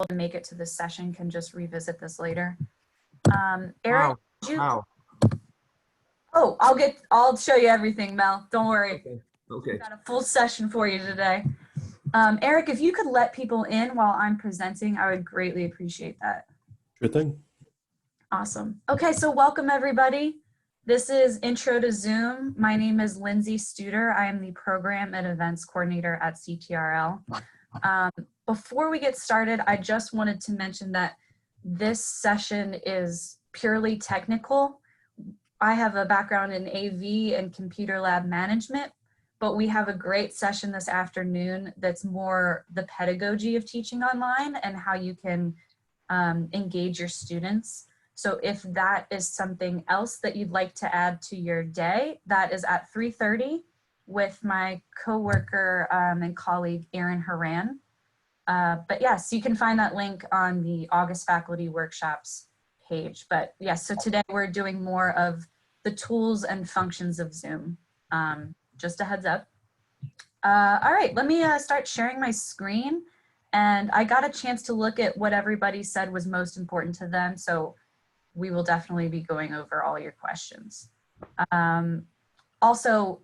to make it to this session can just revisit this later. Eric, How? did you? How? Oh, I'll show you everything, Mel. Don't worry. Okay. Okay. We've got a full session for you today. Eric, if you could let people in while I'm presenting, I would greatly appreciate that. Sure thing. Awesome. Okay, so welcome everybody. This is Intro to Zoom. My name is Lindsay Studer. I am the Program and Events Coordinator at CTRL. Before we get started, I just wanted to mention that this session is purely technical. I have a background in AV and computer lab management, but we have a great session this afternoon that's more the pedagogy of teaching online and how you can engage your students. So if that is something else that you'd like to add to your day, that is at 3:30 with my coworker and colleague, Erin Haran. But yes, you can find that link on the August faculty workshops page. But yes, so today we're doing more of the tools and functions of Zoom. Just a heads up. All right, let me start sharing my screen. And I got a chance to look at what everybody said was most important to them. So we will definitely be going over all your questions. Also,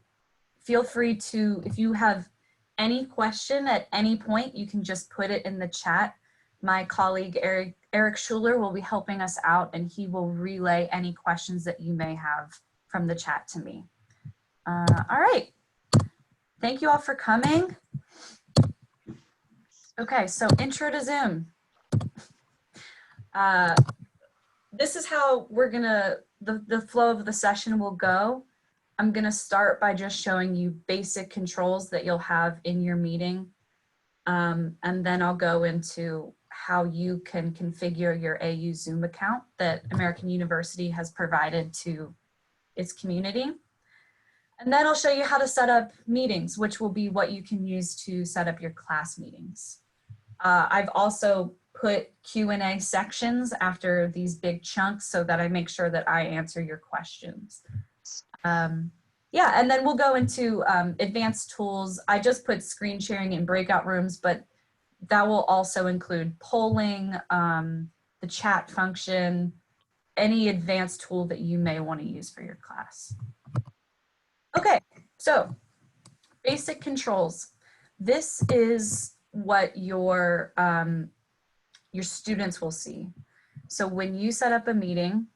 feel free to, if you have any question at any point, you can just put it in the chat. My colleague, Eric Schuler, will be helping us out and he will relay any questions that you may have from the chat to me. All right, thank you all for coming. Okay, so intro to Zoom. This is how we're gonna, the flow of the session will go. I'm gonna start by just showing you basic controls that you'll have in your meeting. And then I'll go into how you can configure your AU Zoom account that American University has provided to its community. And then I'll show you how to set up meetings, which will be what you can use to set up your class meetings. I've also put Q&A sections after these big chunks so that I make sure that I answer your questions. Yeah, and then we'll go into advanced tools. I just put screen sharing in breakout rooms, but that will also include polling, the chat function, any advanced tool that you may want to use for your class. Okay, so basic controls. This is what your students will see. So when you set up a meeting,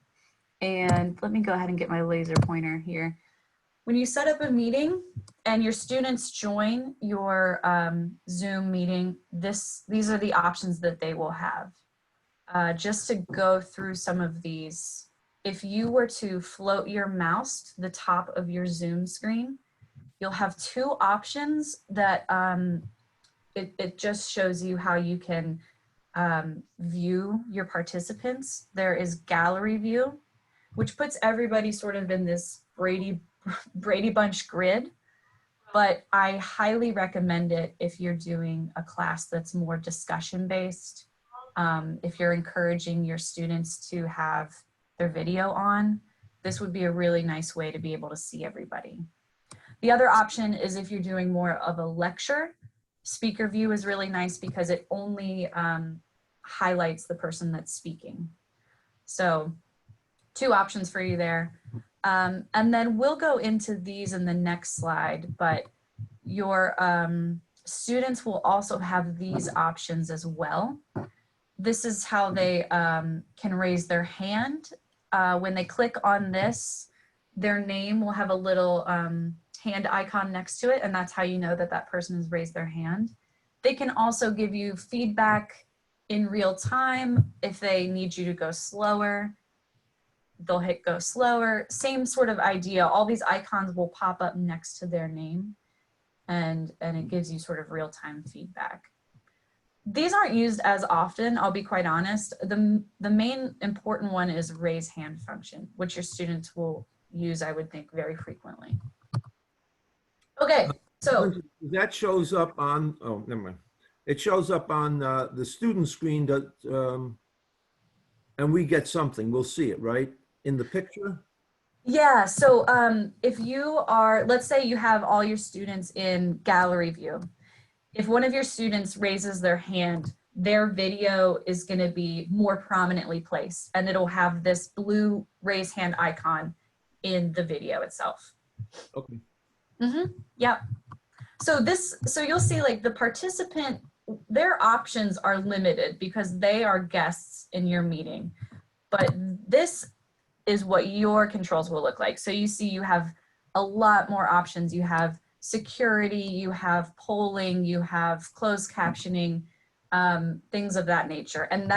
and let me go ahead and get my laser pointer here. When you set up a meeting and your students join your Zoom meeting, these are the options that they will have. Just to go through some of these, if you were to float your mouse to the top of your Zoom screen, you'll have two options that it just shows you how you can view your participants. There is gallery view, which puts everybody sort of in this Brady Bunch grid, but I highly recommend it if you're doing a class that's more discussion based. If you're encouraging your students to have their video on, this would be a really nice way to be able to see everybody. The other option is if you're doing more of a lecture, speaker view is really nice because it only highlights the person that's speaking. So two options for you there. And then we'll go into these in the next slide, but your students will also have these options as well. This is how they can raise their hand. When they click on this, their name will have a little hand icon next to it, and that's how you know that that person has raised their hand. They can also give you feedback in real time. If they need you to go slower, they'll hit go slower. Same sort of idea. All these icons will pop up next to their name, and it gives you sort of real-time feedback. These aren't used as often, I'll be quite honest. The main important one is raise hand function, which your students will use, I would think, very frequently. Okay, so that shows up on, oh, never mind. It shows up on the student screen that, and we get something, we'll see it, right? In the picture? yeah, so if you are, let's say you have all your students in gallery view. If one of your students raises their hand, their video is going to be more prominently placed, and it'll have this blue raise hand icon in the video itself. Okay. Yeah. So you'll see like the participant, their options are limited because they are guests in your meeting, but this is what your controls will look like. So you see you have a lot more options. You have security, you have polling, you have closed captioning, things of that nature. And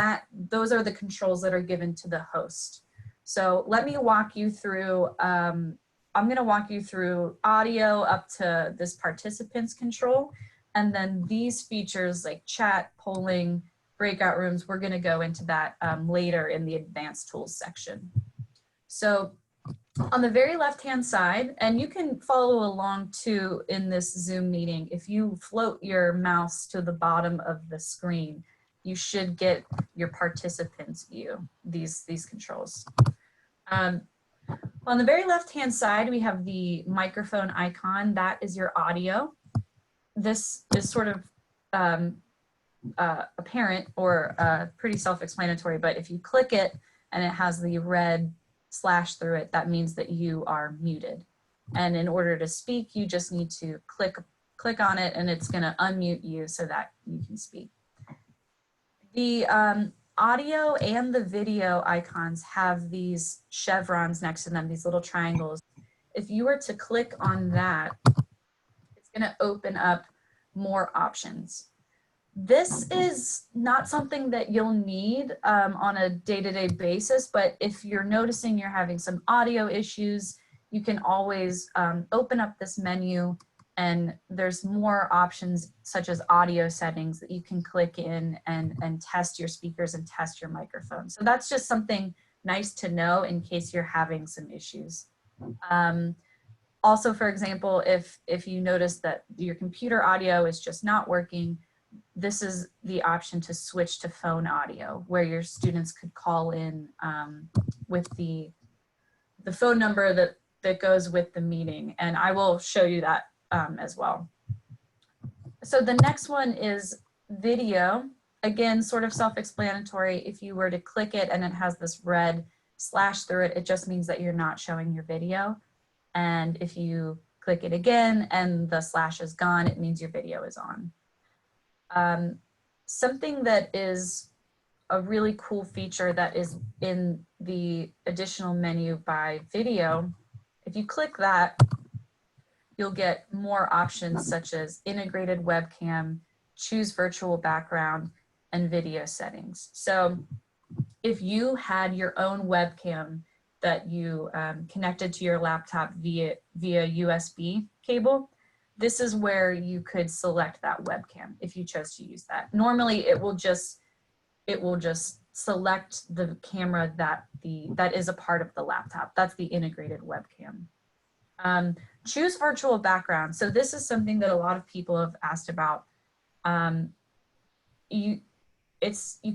those are the controls that are given to the host. So let me walk you through, I'm gonna walk you through audio up to this participants control. And then these features like chat, polling, breakout rooms, we're gonna go into that later in the advanced tools section. So on the very left-hand side, and you can follow along too in this Zoom meeting, if you float your mouse to the bottom of the screen, you should get your participants view, these controls. On the very left-hand side, we have the microphone icon. That is your audio. This is sort of apparent or pretty self-explanatory, but if you click it and it has the red slash through it, that means that you are muted. And in order to speak, you just need to click on it and it's gonna unmute you so that you can speak. The audio and the video icons have these chevrons next to them, these little triangles. If you were to click on that, it's gonna open up more options. This is not something that you'll need on a day-to-day basis, but if you're noticing you're having some audio issues, you can always open up this menu and there's more options such as audio settings that you can click in and test your speakers and test your microphone. So that's just something nice to know in case you're having some issues. Also, for example, if you notice that your computer audio is just not working, this is the option to switch to phone audio where your students could call in with the phone number that goes with the meeting. And I will show you that as well. So the next one is video. Again, sort of self-explanatory. If you were to click it and it has this red slash through it, it just means that you're not showing your video. And if you click it again and the slash is gone, it means your video is on. Something that is a really cool feature that is in the additional menu by video, if you click that, you'll get more options such as integrated webcam, choose virtual background, and video settings. So if you had your own webcam that you connected to your laptop via USB cable, this is where you could select that webcam if you chose to use that. Normally it will just select the camera that is a part of the laptop. That's the integrated webcam. Choose virtual background. So this is something that a lot of people have asked about. You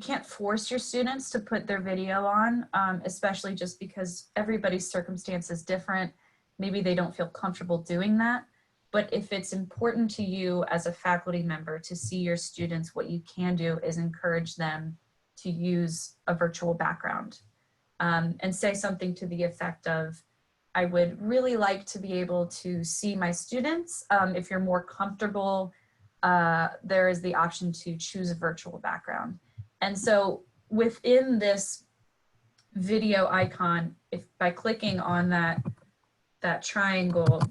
can't force your students to put their video on, especially just because everybody's circumstance is different. Maybe they don't feel comfortable doing that. But if it's important to you as a faculty member to see your students, what you can do is encourage them to use a virtual background and say something to the effect of, I would really like to be able to see my students. If you're more comfortable, there is the option to choose a virtual background. And so within this video icon, if by clicking on that triangle,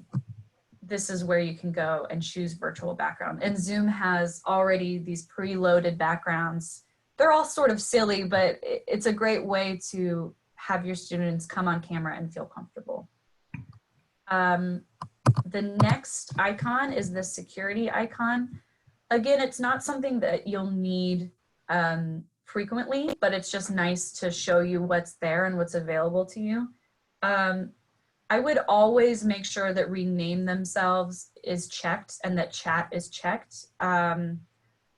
this is where you can go and choose virtual background. And Zoom has already these preloaded backgrounds. They're all sort of silly, but it's a great way to have your students come on camera and feel comfortable. The next icon is the security icon. Again, it's not something that you'll need frequently, but it's just nice to show you what's there and what's available to you. I would always make sure that rename themselves is checked and that chat is checked,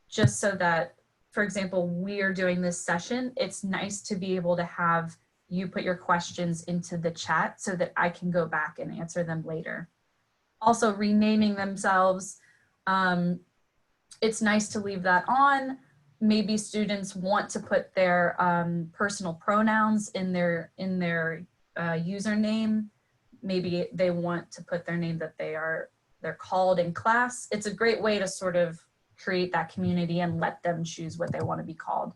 just so that, for example, we are doing this session. It's nice to be able to have you put your questions into the chat so that I can go back and answer them later. Also, renaming themselves, it's nice to leave that on. maybe students want to put their personal pronouns in their username. Maybe they want to put their name that they're called in class. It's a great way to sort of create that community and let them choose what they want to be called.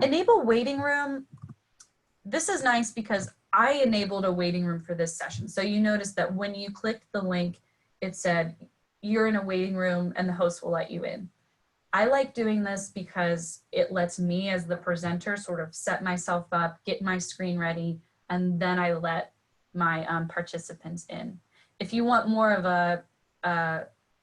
Enable waiting room. This is nice because I enabled a waiting room for this session. So you notice that when you clicked the link, it said you're in a waiting room and the host will let you in. I like doing this because it lets me as the presenter sort of set myself up, get my screen ready, and then I let my participants in. If you want more of a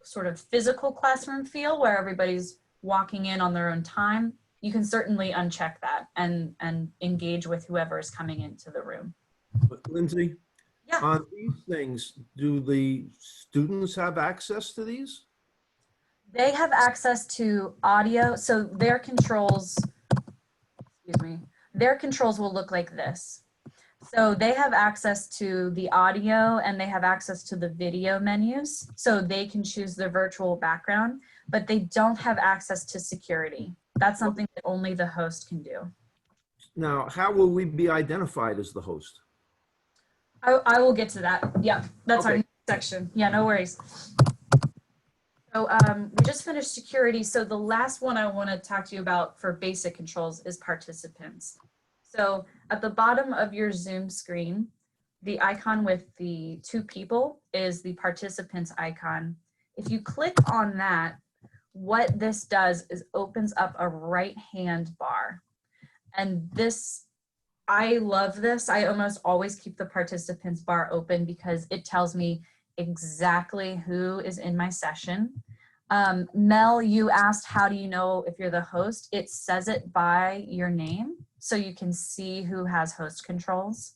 sort of physical classroom feel where everybody's walking in on their own time, you can certainly uncheck that and engage with whoever is coming into the room. But Lindsay, Yeah. on these things, do the students have access to these? They have access to audio, so their controls, their controls will look like this. So they have access to the audio and they have access to the video menus, so they can choose their virtual background, but they don't have access to security. That's something that only the host can do. Now, how will we be identified as the host? I will get to that. Yeah, that's Okay. our next section. Yeah, no worries. So we just finished security. So the last one I want to talk to you about for basic controls is participants. So at the bottom of your Zoom screen, the icon with the 2 people is the participants icon. If you click on that, what this does is opens up a right-hand bar. And this, I love this. I almost always keep the participants bar open because it tells me exactly who is in my session. Mel, you asked, how do you know if you're the host? It says it by your name, so you can see who has host controls.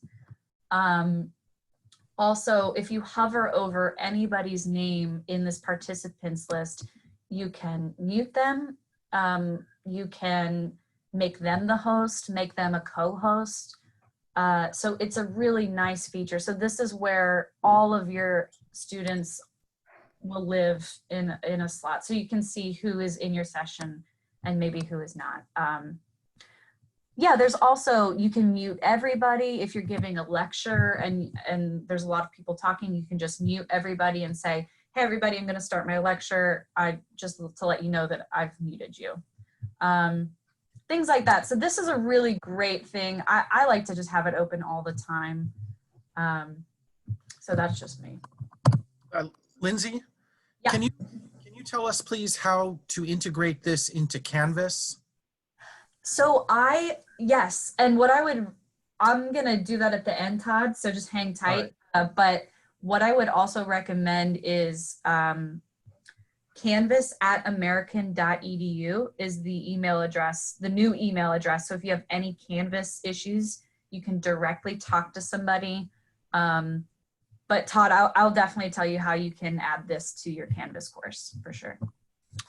Also, if you hover over anybody's name in this participants list, you can mute them. You can make them the host, make them a co-host. So it's a really nice feature. So this is where all of your students will live in a slot. So you can see who is in your session and maybe who is not. Yeah, there's also, you can mute everybody if you're giving a lecture and there's a lot of people talking, you can just mute everybody and say, hey, everybody, I'm gonna start my lecture. Just to let you know that I've muted you. Things like that. So this is a really great thing. I like to just have it open all the time. So that's just me. Lindsay, Yeah. Can you tell us please how to integrate this into Canvas? So yes, and I'm gonna do that at the end, Todd, so just hang tight. Right. But what I would also recommend is canvas@american.edu is the email address, the new email address. So if you have any Canvas issues, you can directly talk to somebody. But Todd, I'll definitely tell you how you can add this to your Canvas course for sure.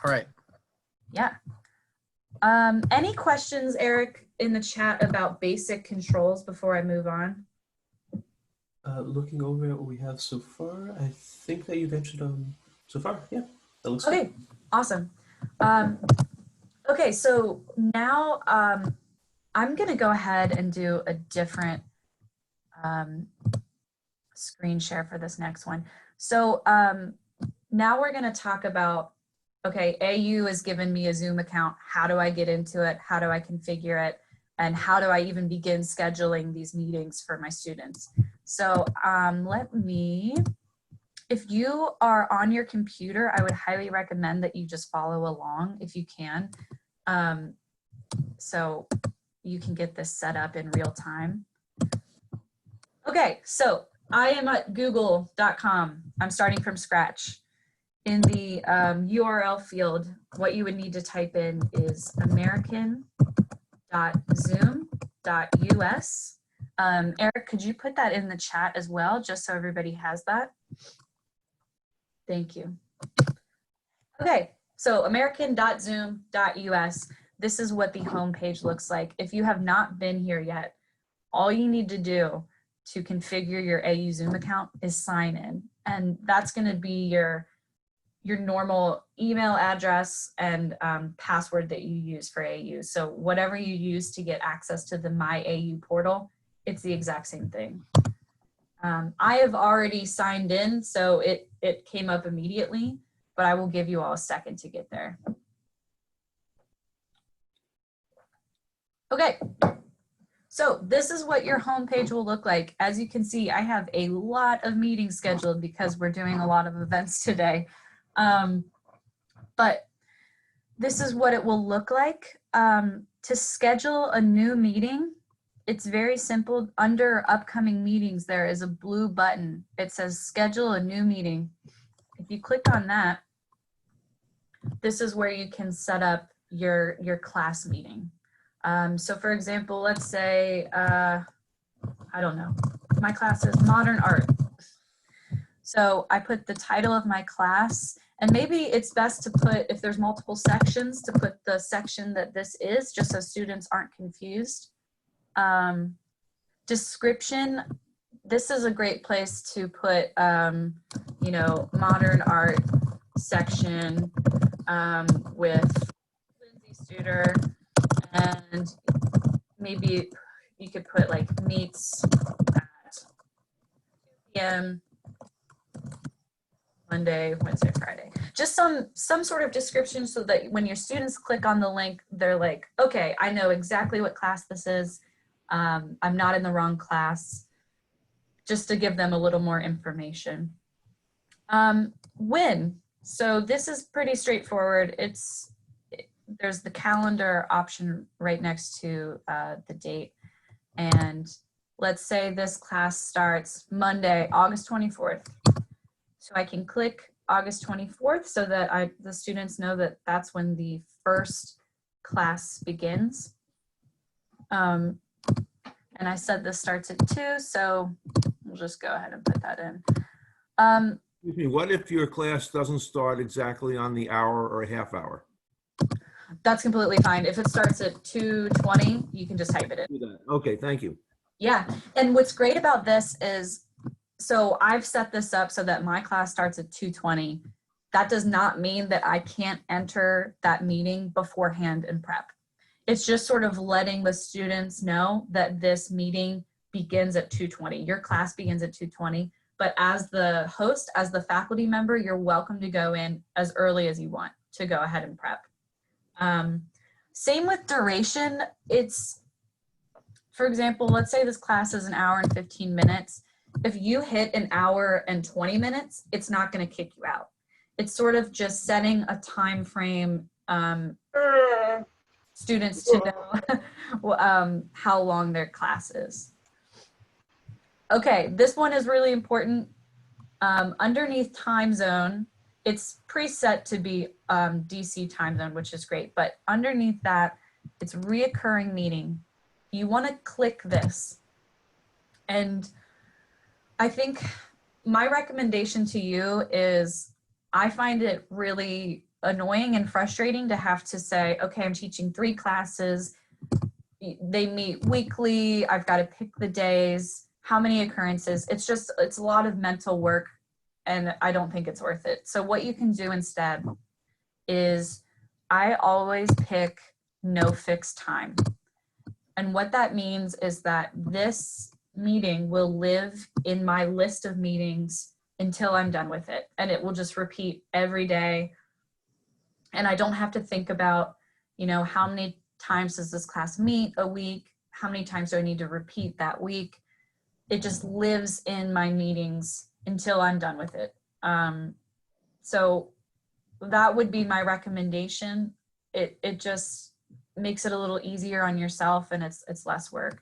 All right. Yeah. Any questions, Eric, in the chat about basic controls before I move on? Looking over what we have so far, I think that you've answered so far. Yeah, that looks Okay, good. awesome. Okay, so now I'm gonna go ahead and do a different screen share for this next one. So now we're gonna talk about, okay, AU has given me a Zoom account. How do I get into it? How do I configure it? And how do I even begin scheduling these meetings for my students? So if you are on your computer, I would highly recommend that you just follow along if you can. So you can get this set up in real time. Okay, so I am at google.com. I'm starting from scratch. In the URL field, what you would need to type in is american.zoom.us. Eric, could you put that in the chat as well, just so everybody has that? Thank you. Okay, so american.zoom.us. This is what the homepage looks like. If you have not been here yet, all you need to do to configure your AU Zoom account is sign in. And that's gonna be your your normal email address and password that you use for AU. So whatever you use to get access to the My AU portal, it's the exact same thing. I have already signed in, so it came up immediately, but I will give you all a second to get there. Okay, so this is what your homepage will look like. As you can see, I have a lot of meetings scheduled because we're doing a lot of events today. But this is what it will look like. To schedule a new meeting, it's very simple. Under upcoming meetings, there is a blue button. It says schedule a new meeting. If you click on that, this is where you can set up your class meeting. So for example, let's say, I don't know, my class is modern art. So I put the title of my class, and maybe it's best to put, if there's multiple sections, to put the section that this is, just so students aren't confused. Description, this is a great place to put, you know, modern art section with Lindsay Studer, and maybe you could put like meets at 2 p.m. Monday, Wednesday, Friday. Just some sort of description so that when your students click on the link, they're like, okay, I know exactly what class this is. I'm not in the wrong class, just to give them a little more information. When? So this is pretty straightforward. There's the calendar option right next to the date. And let's say this class starts Monday, August 24th. So I can click August 24th so that the students know that that's when the first class begins. And I said this starts at 2, so we'll just go ahead and put that in. Excuse me, what if your class doesn't start exactly on the hour or a half hour? That's completely fine. If it starts at 2:20, you can just type it in. Do that. Okay, thank you. Yeah, and what's great about this is, so I've set this up so that my class starts at 2:20. That does not mean that I can't enter that meeting beforehand and prep. It's just sort of letting the students know that this meeting begins at 2:20. Your class begins at 2:20, but as the host, as the faculty member, you're welcome to go in as early as you want to go ahead and prep. Same with duration. It's, for example, let's say this class is 1 hour and 15 minutes. If you hit 1 hour and 20 minutes, it's not going to kick you out. It's sort of just setting a time frame, students to know how long their class is. Okay, this one is really important. Underneath time zone, it's preset to be DC time zone, which is great, but underneath that, it's reoccurring meeting. You want to click this. And I think my recommendation to you is, I find it really annoying and frustrating to have to say, okay, I'm teaching 3 classes. They meet weekly. I've got to pick the days, how many occurrences. It's a lot of mental work, and I don't think it's worth it. So what you can do instead is, I always pick no fixed time. And what that means is that this meeting will live in my list of meetings until I'm done with it. And it will just repeat every day. And I don't have to think about, you know, how many times does this class meet a week? How many times do I need to repeat that week? It just lives in my meetings until I'm done with it. So that would be my recommendation. It just makes it a little easier on yourself, and it's less work.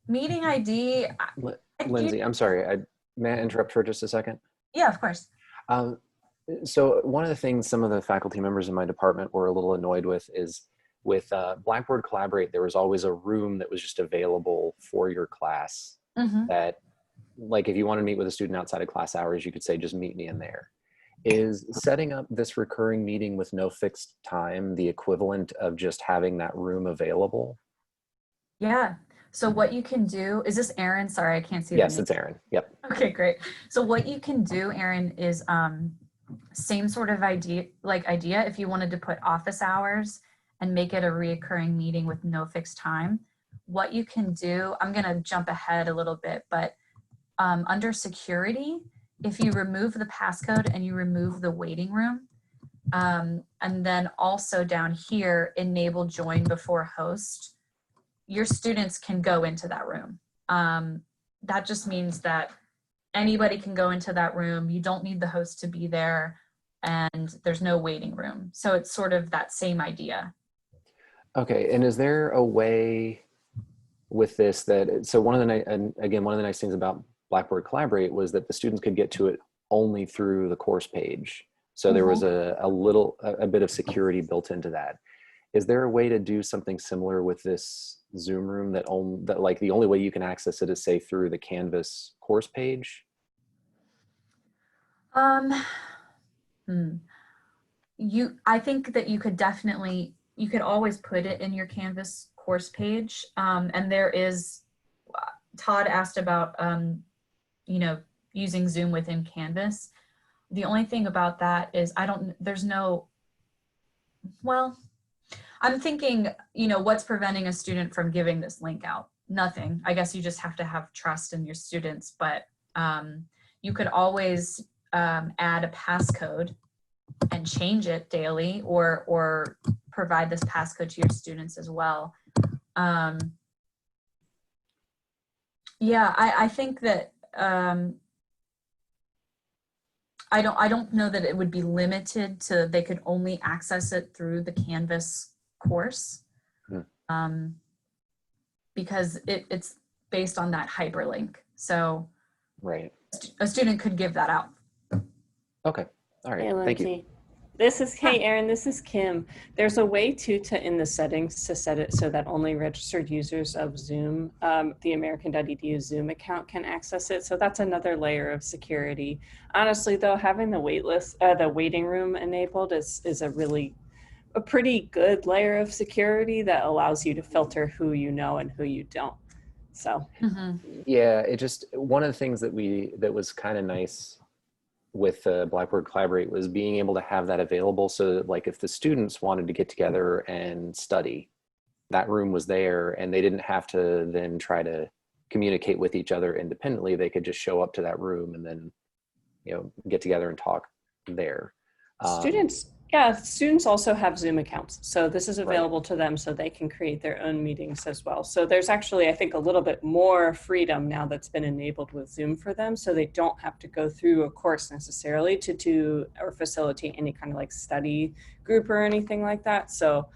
Meeting ID. Lindsay, I'm sorry. May I interrupt for just a second? Yeah, of course. So one of the things some of the faculty members in my department were a little annoyed with is with Blackboard Collaborate, there was always a room that was just available for your class that, like, if you want to meet with a student outside of class hours, you could say, just meet me in there. Is setting up this recurring meeting with no fixed time the equivalent of just having that room available? Yeah. So what you can do, is this Aaron? Sorry, I can't see the Yes, name. it's Aaron. Yep. Okay, great. So what you can do, Aaron, is same sort of idea, if you wanted to put office hours and make it a reoccurring meeting with no fixed time, what you can do, I'm going to jump ahead a little bit, but under security, if you remove the passcode and you remove the waiting room, and then also down here, enable join before host, your students can go into that room. That just means that anybody can go into that room. You don't need the host to be there, and there's no waiting room. So it's sort of that same idea. Okay, and is there a way with this that, so one of the nice things about Blackboard Collaborate was that the students could get to it only through the course page. So there was a bit of security built into that. Is there a way to do something similar with this Zoom room that like the only way you can access it is say through the Canvas course page? I think that you could definitely, you could always put it in your Canvas course page. And there is, Todd asked about, using Zoom within Canvas. The only thing about that is I'm thinking, what's preventing a student from giving this link out? Nothing. I guess you just have to have trust in your students, but you could always add a passcode and change it daily, or provide this passcode to your students as well. I think that I don't know that it would be limited to, they could only access it through the Canvas course, because it's based on that hyperlink. So Right. a student could give that out. Okay. All right. Hey, Thank you. Lindsay. Hey, Aaron, this is Kim. There's a way in the settings to set it so that only registered users of Zoom, the American.edu Zoom account can access it. So that's another layer of security. Honestly, though, having the waiting room enabled is a pretty good layer of security that allows you to filter who you know and who you don't. So. Yeah, one of the things that was kind of nice with Blackboard Collaborate was being able to have that available, so that, like, if the students wanted to get together and study, that room was there and they didn't have to then try to communicate with each other independently. They could just show up to that room and then, get together and talk there. Students also have Zoom accounts. So this is available to them so they can create their own meetings as well. So there's actually, I think, a little bit more freedom now that's been enabled with Zoom for them. So they don't have to go through a course necessarily to do or facilitate any kind of like study group or anything like that. So,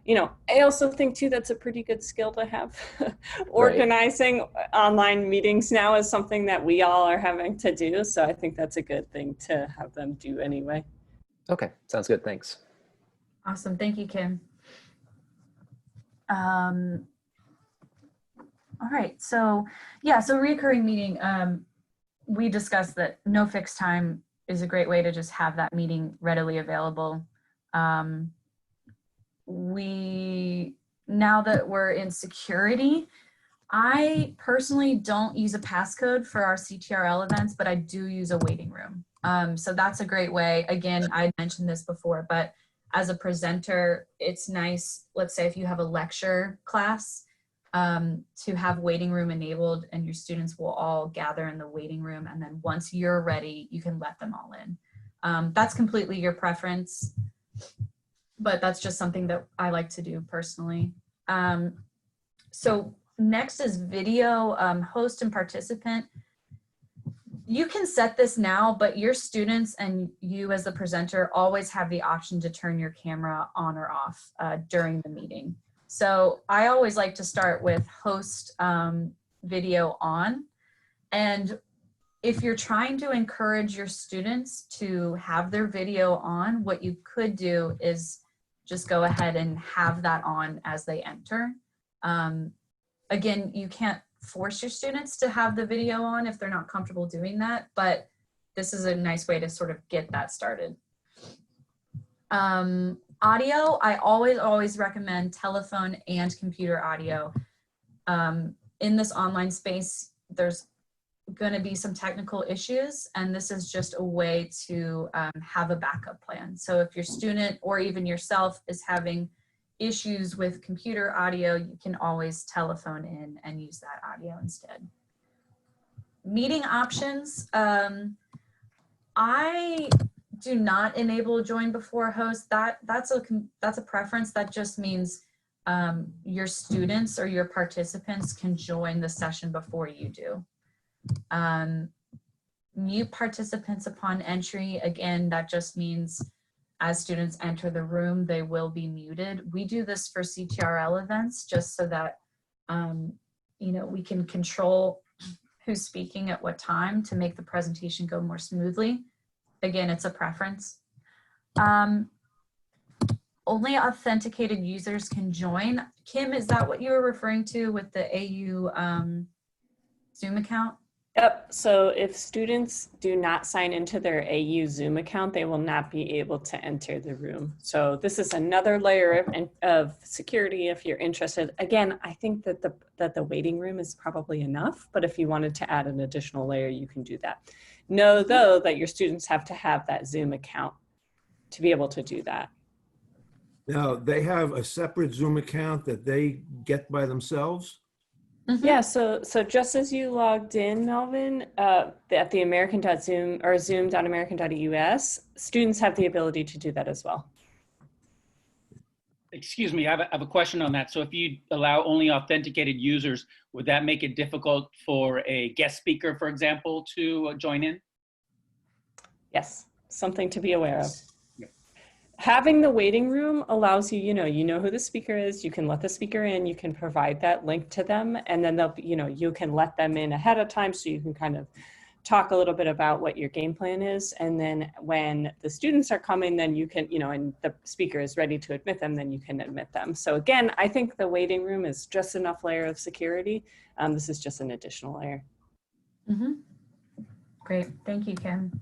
I also think too, that's a pretty good skill to have. Organizing online meetings now is something that we all are having to do. So I think that's a good thing to have them do anyway. Okay, sounds good. Thanks. Awesome. Thank you, Kim. All right. So recurring meeting, we discussed that no fixed time is a great way to just have that meeting readily available. Now that we're in security, I personally don't use a passcode for our CTRL events, but I do use a waiting room. So that's a great way. Again, I mentioned this before, but as a presenter, it's nice, let's say if you have a lecture class, to have waiting room enabled, and your students will all gather in the waiting room. And then once you're ready, you can let them all in. That's completely your preference, but that's just something that I like to do personally. So next is video, host and participant. You can set this now, but your students and you as the presenter always have the option to turn your camera on or off during the meeting. So I always like to start with host video on. And if you're trying to encourage your students to have their video on, what you could do is just go ahead and have that on as they enter. Again, you can't force your students to have the video on if they're not comfortable doing that, but this is a nice way to sort of get that started. Audio, I always recommend telephone and computer audio. in this online space, there's going to be some technical issues, and this is just a way to have a backup plan. So if your student or even yourself is having issues with computer audio, you can always telephone in and use that audio instead. Meeting options. I do not enable join before host. That's a preference. That just means your students or your participants can join the session before you do. Mute participants upon entry. Again, that just means as students enter the room, they will be muted. We do this for CTRL events just so that you know, we can control who's speaking at what time to make the presentation go more smoothly. Again, it's a preference. Only authenticated users can join. Kim, is that what you were referring to with the AU Zoom account? Yep. So if students do not sign into their AU Zoom account, they will not be able to enter the room. So this is another layer of security if you're interested. Again, I think that the waiting room is probably enough, but if you wanted to add an additional layer, you can do that. Know though that your students have to have that Zoom account to be able to do that. Now, they have a separate Zoom account that they get by themselves? Yeah, so just as you logged in, Melvin, at the American.Zoom or zoom.american.eus, students have the ability to do that as well. Excuse me, I have a question on that. So if you allow only authenticated users, would that make it difficult for a guest speaker, for example, to join in? Yes, something to be aware of. Having the waiting room allows you, you know who the speaker is, you can let the speaker in, you can provide that link to them, and then they'll, you can let them in ahead of time so you can kind of talk a little bit about what your game plan is. And then when the students are coming, then you can, and the speaker is ready to admit them, then you can admit them. So again, I think the waiting room is just enough layer of security. This is just an additional layer. Mm-hmm. Great, thank you, Kim.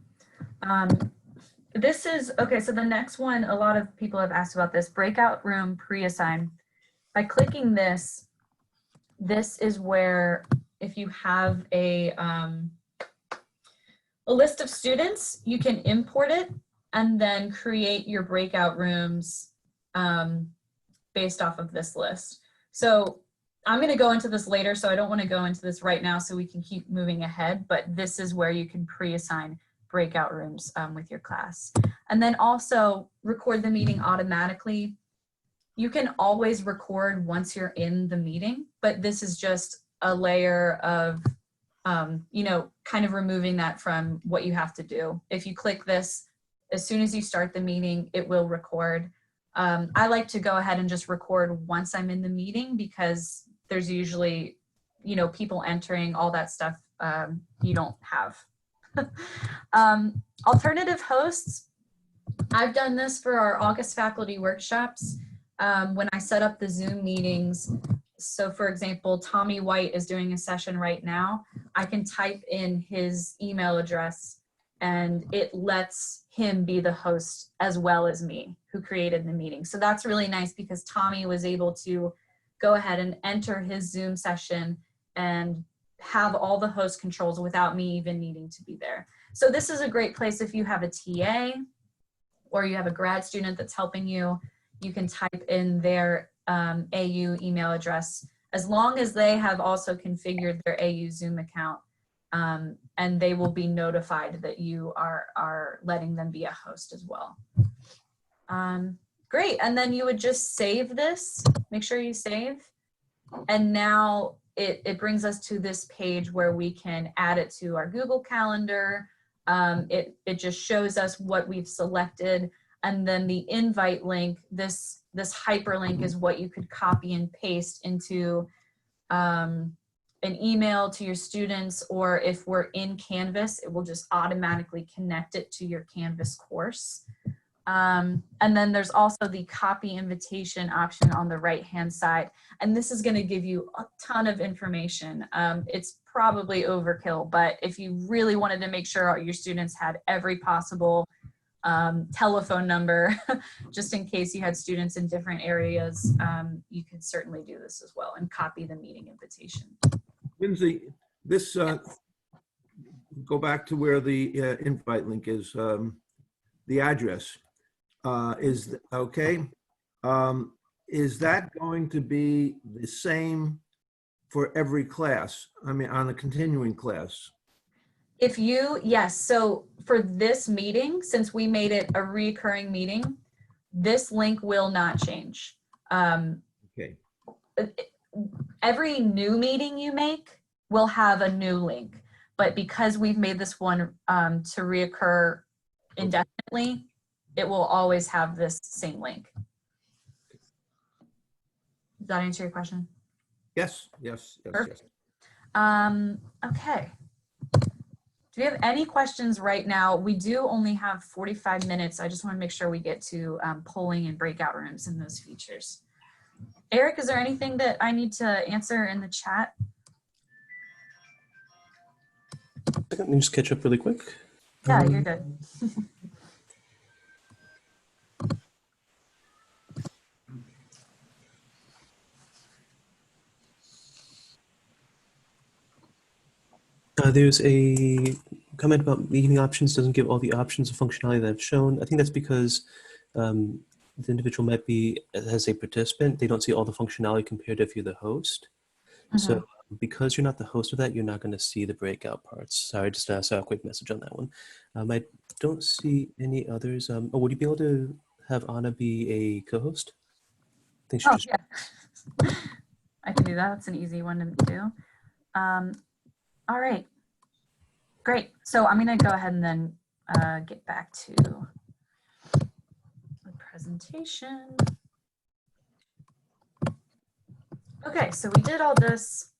This is, okay, so the next one, a lot of people have asked about this, breakout room pre-assign. By clicking this, this is where if you have a list of students, you can import it and then create your breakout rooms based off of this list. So I'm gonna go into this later, so I don't wanna go into this right now so we can keep moving ahead, but this is where you can pre-assign breakout rooms with your class. And then also record the meeting automatically. You can always record once you're in the meeting, but this is just a layer of, kind of removing that from what you have to do. If you click this, as soon as you start the meeting, it will record. I like to go ahead and just record once I'm in the meeting because there's usually, people entering, all that stuff you don't have. Alternative hosts. I've done this for our August faculty workshops when I set up the Zoom meetings. So for example, Tommy White is doing a session right now. I can type in his email address and it lets him be the host as well as me who created the meeting. So that's really nice because Tommy was able to go ahead and enter his Zoom session and have all the host controls without me even needing to be there. So this is a great place if you have a TA or you have a grad student that's helping you, you can type in their AU email address as long as they have also configured their AU Zoom account and they will be notified that you are letting them be a host as well. Great, and then you would just save this, make sure you save, and now it brings us to this page where we can add it to our Google Calendar. It just shows us what we've selected. And then the invite link, this hyperlink is what you could copy and paste into an email to your students, or if we're in Canvas, it will just automatically connect it to your Canvas course. And then there's also the copy invitation option on the right-hand side. And this is going to give you a ton of information. It's probably overkill, but if you really wanted to make sure your students had every possible telephone number, just in case you had students in different areas, you could certainly do this as well and copy the meeting invitation. Lindsay, this, go back to where the invite link is, the address is, okay. Is that going to be the same for every class? I mean, on a continuing class? Yes, so for this meeting, since we made it a recurring meeting, this link will not change. Okay, Every new meeting you make will have a new link, but because we've made this one to reoccur indefinitely, it will always have this same link. Does that answer your question? yes, yes, yes, Perfect. yes. Okay. Do we have any questions right now? We do only have 45 minutes. I just want to make sure we get to polling and breakout rooms and those features. Eric, is there anything that I need to answer in the chat? Let me just catch up really quick. Yeah, you're good. There's a comment about meeting options doesn't give all the options of functionality that I've shown. I think that's because the individual might be, as a participant, they don't see all the functionality compared to if you're the host. So because you're not the host of that, you're not going to see the breakout parts. Sorry, just saw a quick message on that one. I don't see any others. Would you be able to have Anna be a co-host? I think she Oh, just yeah. I can do that. That's an easy one to do. All right. Great. So I'm going to go ahead and then get back to the presentation. Okay, so we did all this.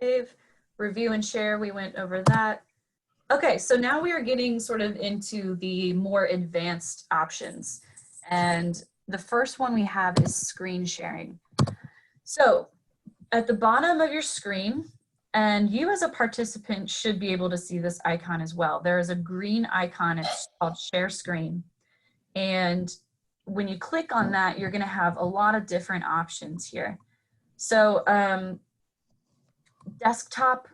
Save, review, and share. We went over that. Okay, so now we are getting sort of into the more advanced options. And the first one we have is screen sharing. So at the bottom of your screen, and you as a participant should be able to see this icon as well. There is a green icon, it's called Share Screen. And when you click on that, you're gonna have a lot of different options here. So desktop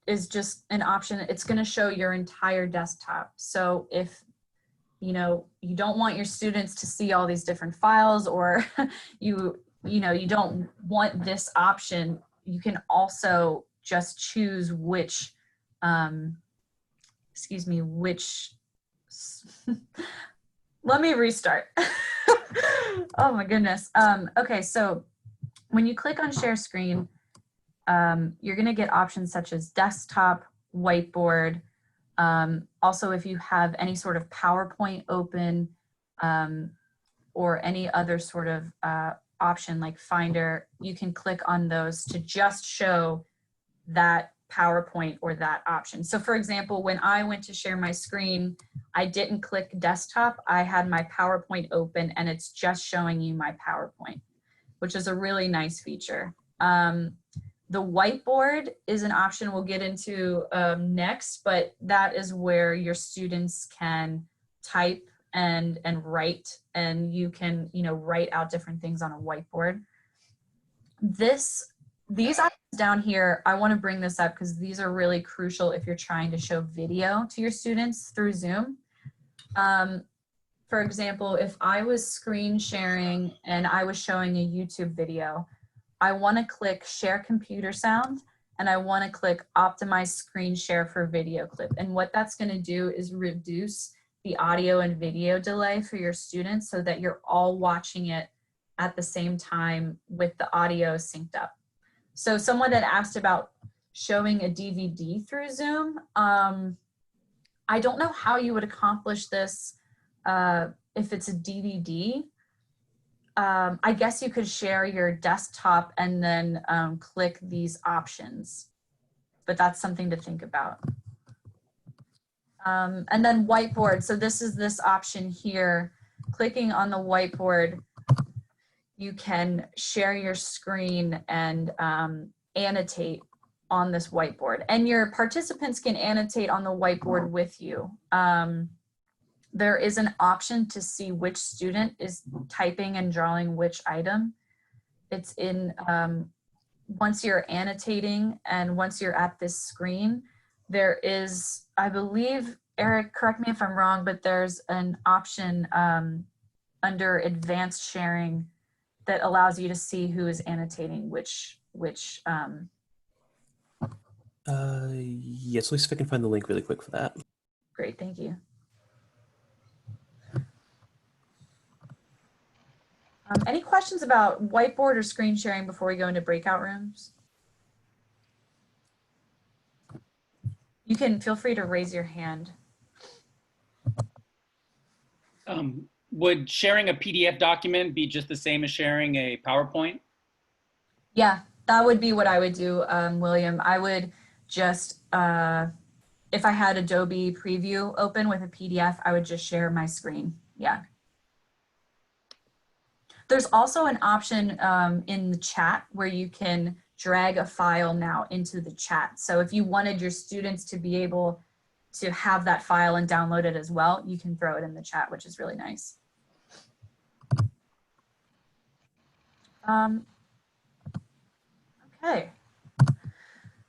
is just an option. It's gonna show your entire desktop. So if you don't want your students to see all these different files, or you don't want this option, you can also just choose which, let me restart. Oh my goodness. Okay, so when you click on share screen, you're gonna get options such as desktop, whiteboard. Also, if you have any sort of PowerPoint open, or any other sort of option like Finder, you can click on those to just show that PowerPoint or that option. So for example, when I went to share my screen, I didn't click desktop. I had my PowerPoint open and it's just showing you my PowerPoint, which is a really nice feature. The whiteboard is an option we'll get into next, but that is where your students can type and write, and you can write out different things on a whiteboard. These options down here, I want to bring this up because these are really crucial if you're trying to show video to your students through Zoom. For example, if I was screen sharing and I was showing a YouTube video, I want to click share computer sound and I want to click optimize screen share for video clip. And what that's going to do is reduce the audio and video delay for your students so that you're all watching it at the same time with the audio synced up. So someone had asked about showing a DVD through Zoom. I don't know how you would accomplish this if it's a DVD. I guess you could share your desktop and then click these options, but that's something to think about. And then whiteboard. So this is this option here. Clicking on the whiteboard, you can share your screen and annotate on this whiteboard. And your participants can annotate on the whiteboard with you. There is an option to see which student is typing and drawing which item. it's in, once you're annotating and once you're at this screen, there is, I believe, Eric, correct me if I'm wrong, but there's an option under advanced sharing that allows you to see who is annotating which Yes, let me see if I can find the link really quick for that. great, thank you. Any questions about whiteboard or screen sharing before we go into breakout rooms? You can feel free to raise your hand. Would sharing a PDF document be just the same as sharing a PowerPoint? Yeah, that would be what I would do, William. I would just, if I had Adobe Preview open with a PDF, I would just share my screen. Yeah. There's also an option in the chat where you can drag a file now into the chat. So if you wanted your students to be able to have that file and download it as well, you can throw it in the chat, which is really nice. Okay.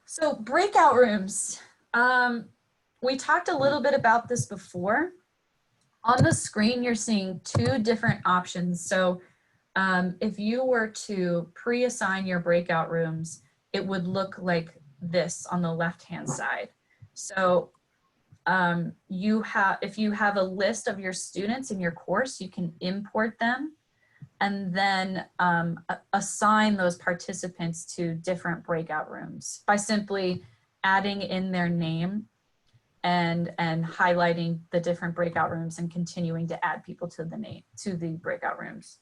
So breakout rooms. We talked a little bit about this before. On the screen, you're seeing two different options. So if you were to pre-assign your breakout rooms, it would look like this on the left-hand side. So if you have a list of your students in your course, you can import them and then assign those participants to different breakout rooms by simply adding in their name and highlighting the different breakout rooms and continuing to add people to the breakout rooms.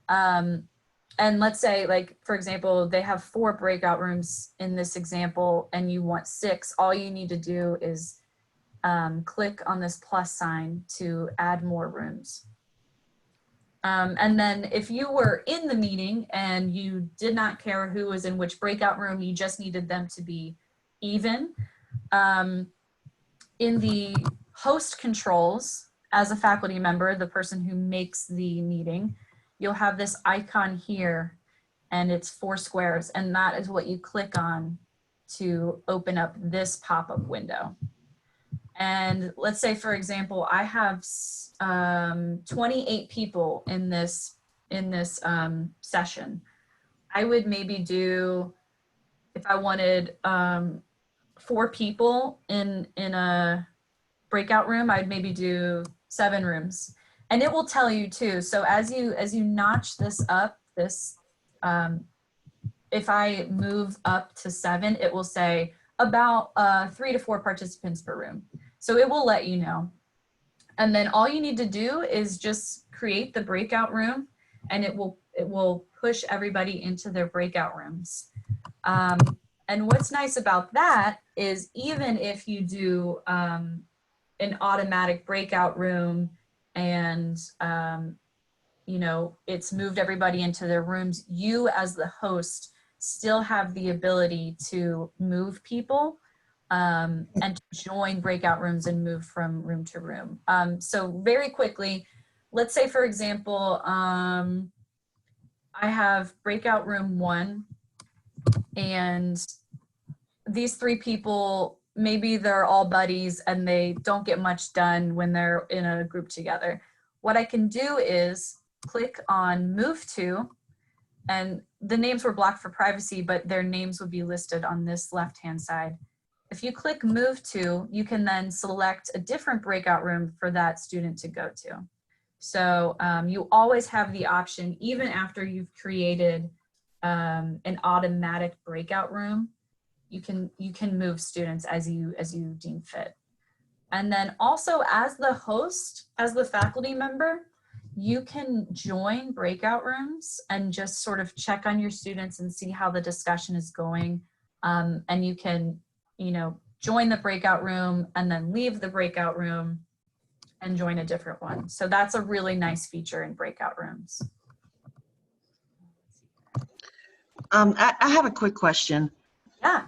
And let's say, like, for example, they have 4 breakout rooms in this example and you want 6. All you need to do is click on this plus sign to add more rooms. And then if you were in the meeting and you did not care who was in which breakout room, you just needed them to be even. In the host controls, as a faculty member, the person who makes the meeting, you'll have this icon here and it's 4 squares, and that is what you click on to open up this pop-up window. And let's say, for example, I have 28 people in this session. I would maybe do, if I wanted 4 people in a breakout room, I'd maybe do 7 rooms. And it will tell you too. So as you notch this up, if I move up to 7, it will say about 3 to 4 participants per room. So it will let you know. And then all you need to do is just create the breakout room and it will push everybody into their breakout rooms. And what's nice about that is even if you do an automatic breakout room and you know, it's moved everybody into their rooms, you as the host still have the ability to move people and to join breakout rooms and move from room to room. So very quickly, let's say, for example, I have breakout room 1 and these 3 people, maybe they're all buddies and they don't get much done when they're in a group together. What I can do is click on move to, and the names were blocked for privacy, but their names would be listed on this left-hand side. If you click move to, you can then select a different breakout room for that student to go to. So you always have the option, even after you've created an automatic breakout room, you can move students as you deem fit. And then also as the host, as the faculty member, you can join breakout rooms and just sort of check on your students and see how the discussion is going. And you can, you know, join the breakout room and then leave the breakout room and join a different one. So that's a really nice feature in breakout rooms. I have a quick question. Yeah.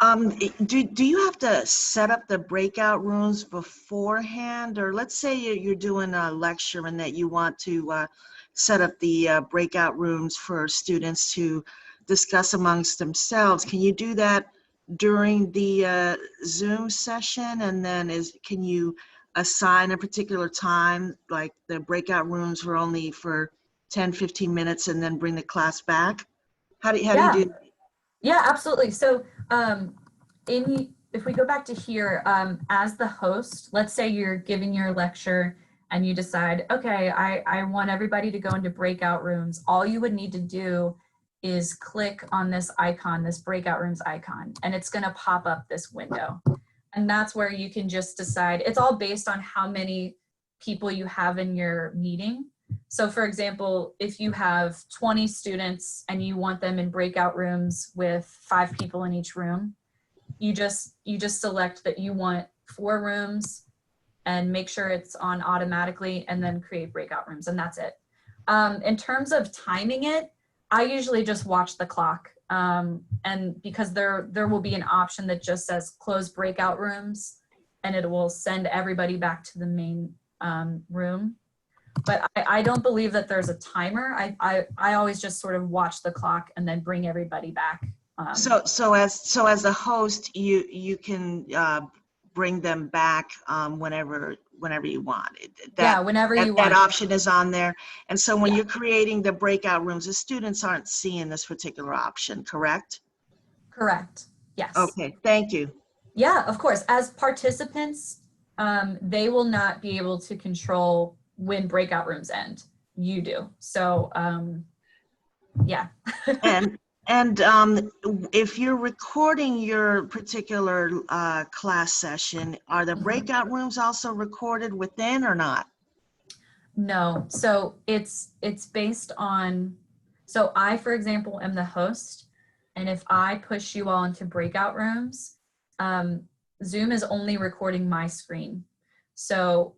Do you have to set up the breakout rooms beforehand? Or let's say you're doing a lecture and that you want to set up the breakout rooms for students to discuss amongst themselves. Can you do that during the Zoom session? And then can you assign a particular time, like the breakout rooms were only for 10, 15 minutes and then bring the class back? How do you do that? Yeah, absolutely. So if we go back to here, as the host, let's say you're giving your lecture and you decide, okay, I want everybody to go into breakout rooms. All you would need to do is click on this icon, this breakout rooms icon, and it's going to pop up this window. And that's where you can just decide. It's all based on how many people you have in your meeting. So for example, if you have 20 students and you want them in breakout rooms with 5 people in each room, you just select that you want 4 rooms and make sure it's on automatically and then create breakout rooms, and that's it. In terms of timing it, I usually just watch the clock. And because there will be an option that just says close breakout rooms and it will send everybody back to the main room. But I don't believe that there's a timer. I always just sort of watch the clock and then bring everybody back. So as a host, you can bring them back whenever you want. Whenever you want. That option is on there. And so when you're creating the breakout rooms, the students aren't seeing this particular option, correct? Correct. Yes. Okay, thank you. Yeah, of course. As participants, they will not be able to control when breakout rooms end. You do. So, yeah. And if you're recording your particular class session, are the breakout rooms also recorded within or not? No. So it's based on, so I, for example, am the host. And if I push you all into breakout rooms, Zoom is only recording my screen. So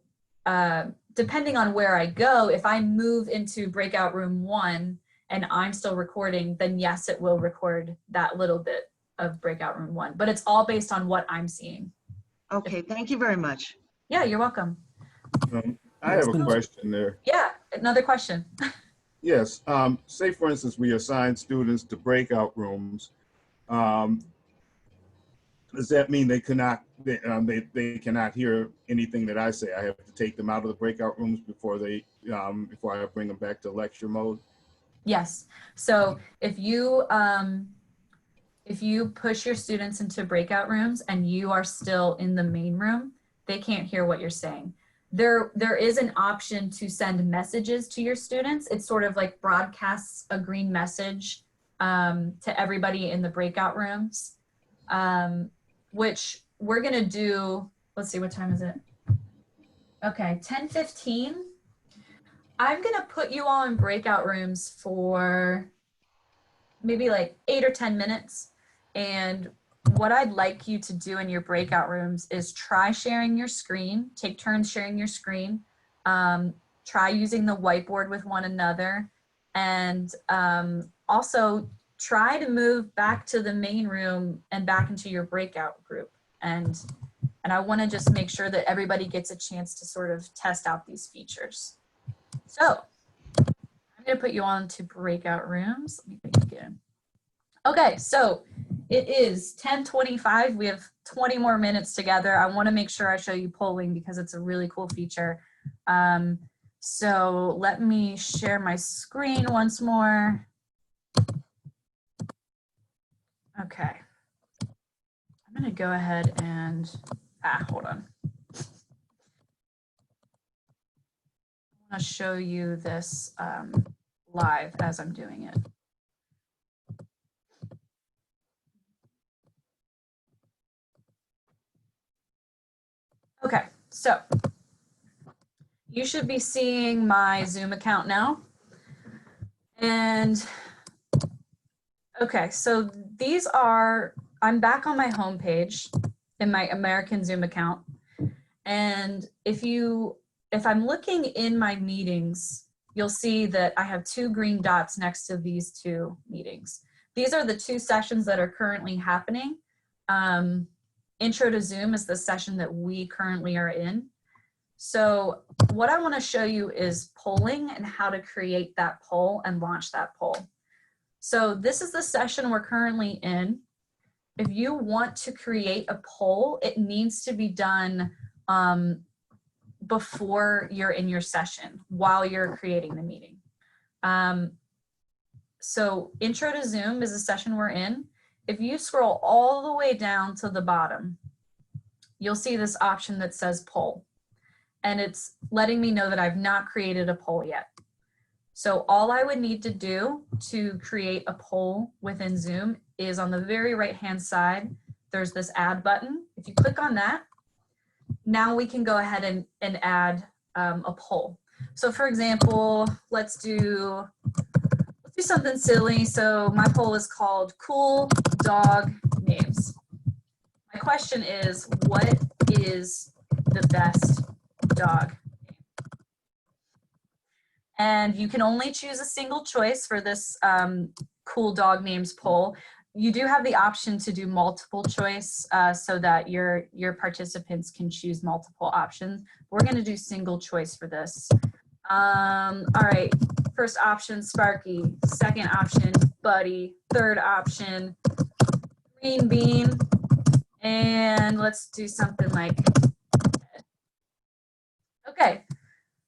depending on where I go, if I move into breakout room 1 and I'm still recording, then yes, it will record that little bit of breakout room 1, but it's all based on what I'm seeing. Okay, thank you very much. Yeah, you're welcome. I have a question there. Yeah, another question. Yes, say for instance, we assign students to breakout rooms. Does that mean they cannot hear anything that I say? I have to take them out of the breakout rooms before I bring them back to lecture mode? Yes. So if you push your students into breakout rooms and you are still in the main room, they can't hear what you're saying. There is an option to send messages to your students. It's sort of like broadcasts a green message to everybody in the breakout rooms, which we're gonna do. Let's see, what time is it? Okay, 10:15. I'm gonna put you all in breakout rooms for maybe like 8 or 10 minutes. And what I'd like you to do in your breakout rooms is try sharing your screen, take turns sharing your screen, try using the whiteboard with one another, and also try to move back to the main room and back into your breakout group. And I wanna just make sure that everybody gets a chance to sort of test out these features. So I'm gonna put you on to breakout rooms. Let me begin. Okay, so it is 10:25. We have 20 more minutes together. I wanna make sure I show you polling because it's a really cool feature. So let me share my screen once more. Okay. I'm gonna go ahead and, hold on. I want to show you this live as I'm doing it. Okay, so you should be seeing my Zoom account now. And okay, so these are, I'm back on my homepage in my American Zoom account. And if I'm looking in my meetings, you'll see that I have 2 green dots next to these 2 meetings. These are the 2 sessions that are currently happening. Intro to Zoom is the session that we currently are in. So what I want to show you is polling and how to create that poll and launch that poll. So this is the session we're currently in. If you want to create a poll, it needs to be done before you're in your session, while you're creating the meeting. So Intro to Zoom is the session we're in. If you scroll all the way down to the bottom, you'll see this option that says poll. And it's letting me know that I've not created a poll yet. So all I would need to do to create a poll within Zoom is on the very right-hand side, there's this add button. If you click on that, now we can go ahead and add a poll. So for example, let's do something silly. So my poll is called Cool Dog Names. My question is, what is the best dog name? And you can only choose a single choice for this Cool Dog Names poll. You do have the option to do multiple choice so that your participants can choose multiple options. We're going to do single choice for this. All right, first option, Sparky. Second option, Buddy. Third option, Green Bean. And let's do something like, okay.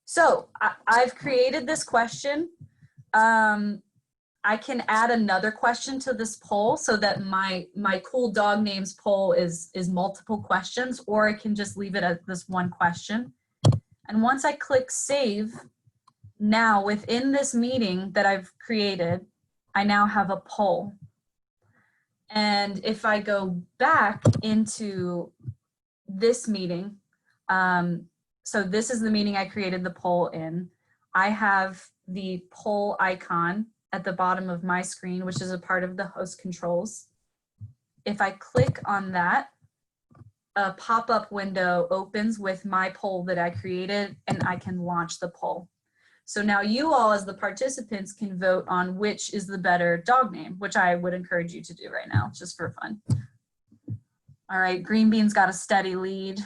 So I've created this question. I can add another question to this poll so that my Cool Dog Names poll is multiple questions, or I can just leave it as this one question. And once I click save, now within this meeting that I've created, I now have a poll. And if I go back into this meeting, so this is the meeting I created the poll in. I have the poll icon at the bottom of my screen, which is a part of the host controls. If I click on that, a pop-up window opens with my poll that I created, and I can launch the poll. So now you all as the participants can vote on which is the better dog name, which I would encourage you to do right now, just for fun. All right, Green Bean's got a steady lead.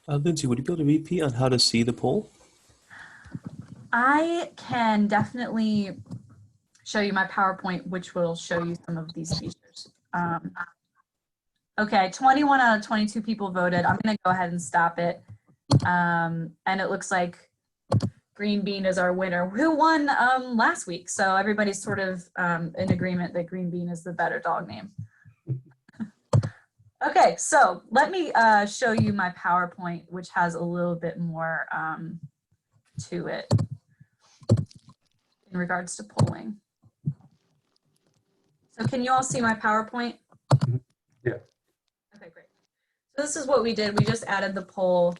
Lindsay, would you be able to repeat on how to see the poll? I can definitely show you my PowerPoint, which will show you some of these features. Okay, 21 out of 22 people voted. I'm gonna go ahead and stop it. And it looks like Green Bean is our winner, who won last week. So everybody's sort of in agreement that Green Bean is the better dog name. Okay, so let me show you my PowerPoint, which has a little bit more to it in regards to polling. So can you all see my PowerPoint? Yeah. Okay, great. So this is what we did. We just added the poll,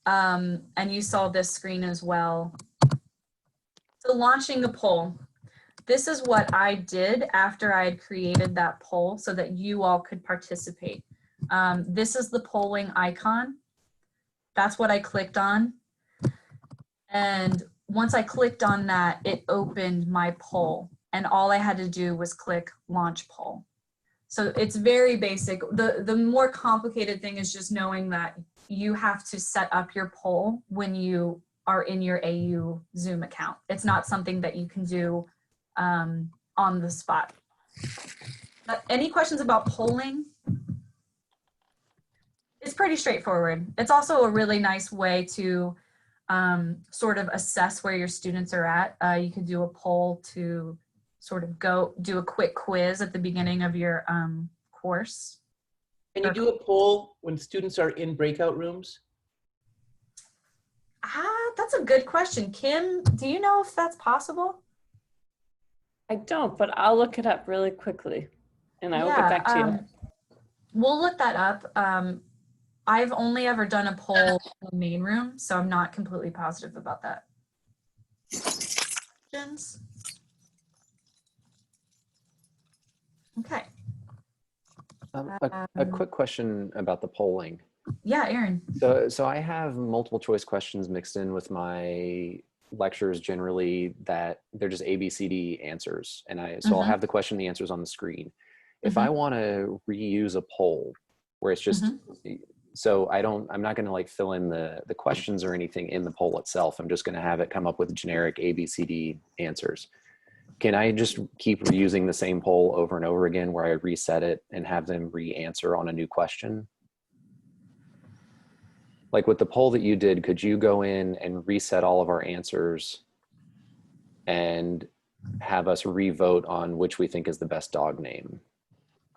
and you saw this screen as well. So launching the poll. This is what I did after I had created that poll so that you all could participate. This is the polling icon. That's what I clicked on. And once I clicked on that, it opened my poll. And all I had to do was click launch poll. So it's very basic. The more complicated thing is just knowing that you have to set up your poll when you are in your AU Zoom account. It's not something that you can do on the spot. Any questions about polling? It's pretty straightforward. It's also a really nice way to sort of assess where your students are at. You could do a poll to sort of go do a quick quiz at the beginning of your course. Can you do a poll when students are in breakout rooms? That's a good question. Kim, do you know if that's possible? I don't, but I'll look it up really quickly and I will get back to you. We'll look that up. I've only ever done a poll in the main room, so I'm not completely positive about that. Questions? Okay. A quick question about the polling. Yeah, Aaron. So I have multiple choice questions mixed in with my lectures generally that they're just ABCD answers. And so I'll have the question, the answers on the screen. If I want to reuse a poll where it's just, so I'm not going to like fill in the questions or anything in the poll itself. I'm just going to have it come up with generic ABCD answers. Can I just keep reusing the same poll over and over again where I reset it and have them re-answer on a new question? Like with the poll that you did, could you go in and reset all of our answers and have us re-vote on which we think is the best dog name?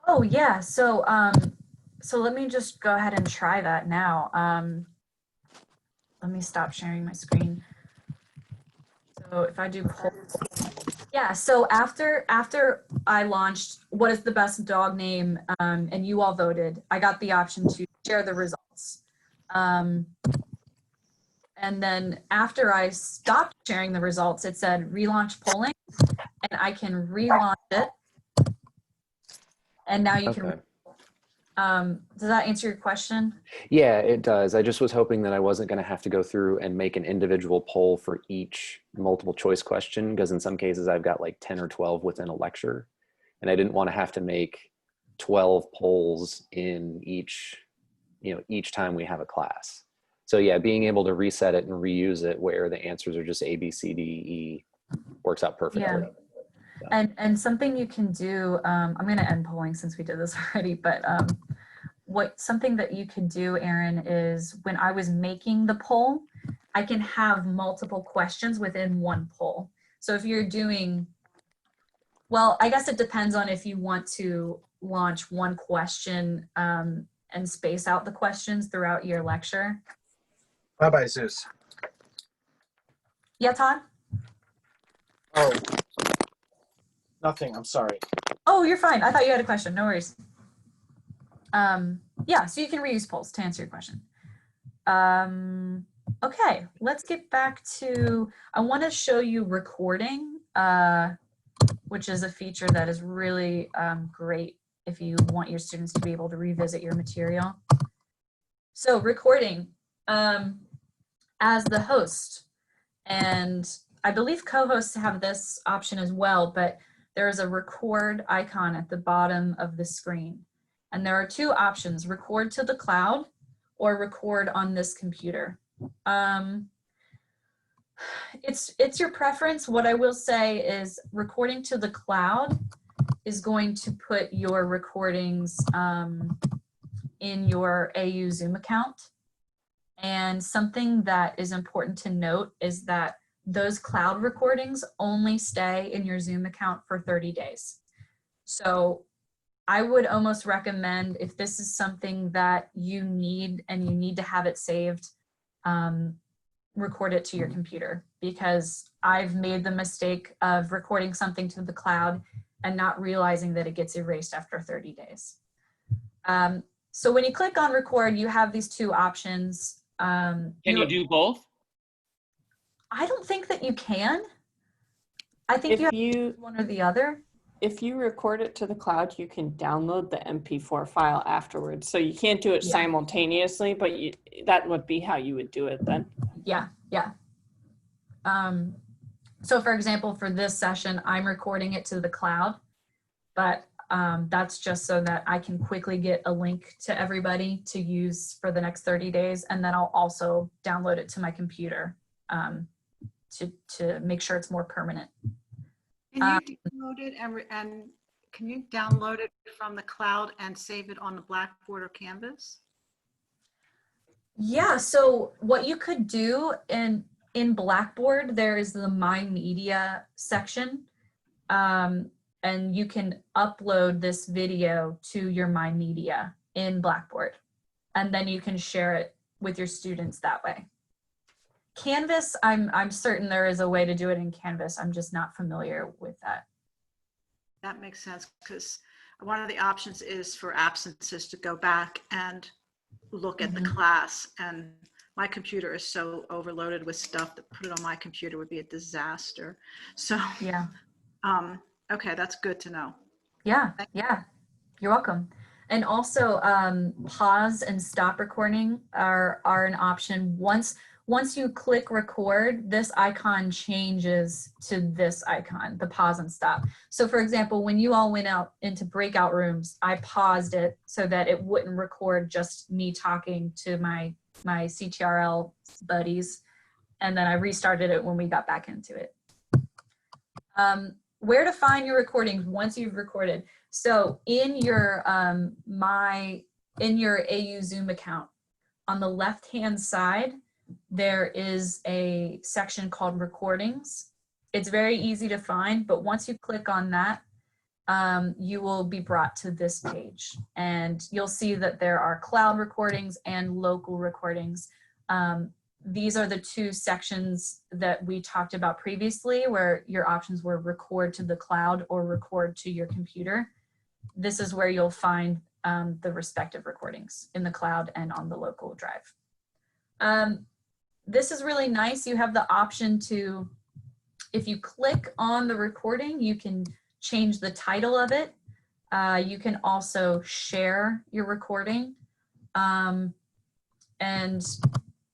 Oh yeah, so so let me just go ahead and try that now. Let me stop sharing my screen. So if I do poll, yeah, so after I launched what is the best dog name, and you all voted, I got the option to share the results. And then after I stopped sharing the results, it said relaunch polling, and I can relaunch it. And now you can, does that answer your question? Yeah, it does. I just was hoping that I wasn't going to have to go through and make an individual poll for each multiple choice question, because in some cases I've got like 10 or 12 within a lecture, and I didn't want to have to make 12 polls in each time we have a class. So yeah, being able to reset it and reuse it where the answers are just A, B, C, D, E works out perfectly. Yeah. And something you can do, I'm going to end polling since we did this already, but something that you can do, Aaron, is when I was making the poll, I can have multiple questions within one poll. So if you're doing, well, I guess it depends on if you want to launch one question and space out the questions throughout your lecture. Bye-bye, Zeus. Yeah, Todd? Oh, nothing. I'm sorry. Oh, you're fine. I thought you had a question. No worries. Yeah, so you can reuse polls to answer your question. Okay, let's get back to, I want to show you recording, which is a feature that is really great if you want your students to be able to revisit your material. So recording, as the host, and I believe co-hosts have this option as well, but there is a record icon at the bottom of the screen. And there are two options, record to the cloud or record on this computer. It's your preference. What I will say is recording to the cloud is going to put your recordings in your AU Zoom account. And something that is important to note is that those cloud recordings only stay in your Zoom account for 30 days. So I would almost recommend, if this is something that you need and you need to have it saved, record it to your computer, because I've made the mistake of recording something to the cloud and not realizing that it gets erased after 30 days. So when you click on record, you have these two options. Can you do both? I don't think that you can. I think you have to do one or the other. If you record it to the cloud, you can download the MP4 file afterwards. So you can't do it simultaneously, but that would be how you would do it then. Yeah, yeah. So for example, for this session, I'm recording it to the cloud, but that's just so that I can quickly get a link to everybody to use for the next 30 days. And then I'll also download it to my computer to make sure it's more permanent. Can you download it and can you download it from the cloud and save it on the Blackboard or Canvas? Yeah, so what you could do in Blackboard, there is the My Media section, and you can upload this video to your My Media in Blackboard, and then you can share it with your students that way. Canvas, I'm certain there is a way to do it in Canvas. I'm just not familiar with that. That makes sense, because one of the options is for absences to go back and look at the class, and my computer is so overloaded with stuff that put it on my computer would be a disaster. So yeah, okay, that's good to know. Yeah, yeah, you're welcome. And also pause and stop recording are an option. once you click record, this icon changes to this icon, the pause and stop. So for example, when you all went out into breakout rooms, I paused it so that it wouldn't record just me talking to my CTRL buddies. And then I restarted it when we got back into it. Where to find your recordings once you've recorded. So in your AU Zoom account, on the left-hand side, there is a section called recordings. It's very easy to find, but once you click on that, you will be brought to this page, and you'll see that there are cloud recordings and local recordings. These are the two sections that we talked about previously, where your options were record to the cloud or record to your computer. This is where you'll find the respective recordings in the cloud and on the local drive. This is really nice. You have the option to, if you click on the recording, you can change the title of it. You can also share your recording. And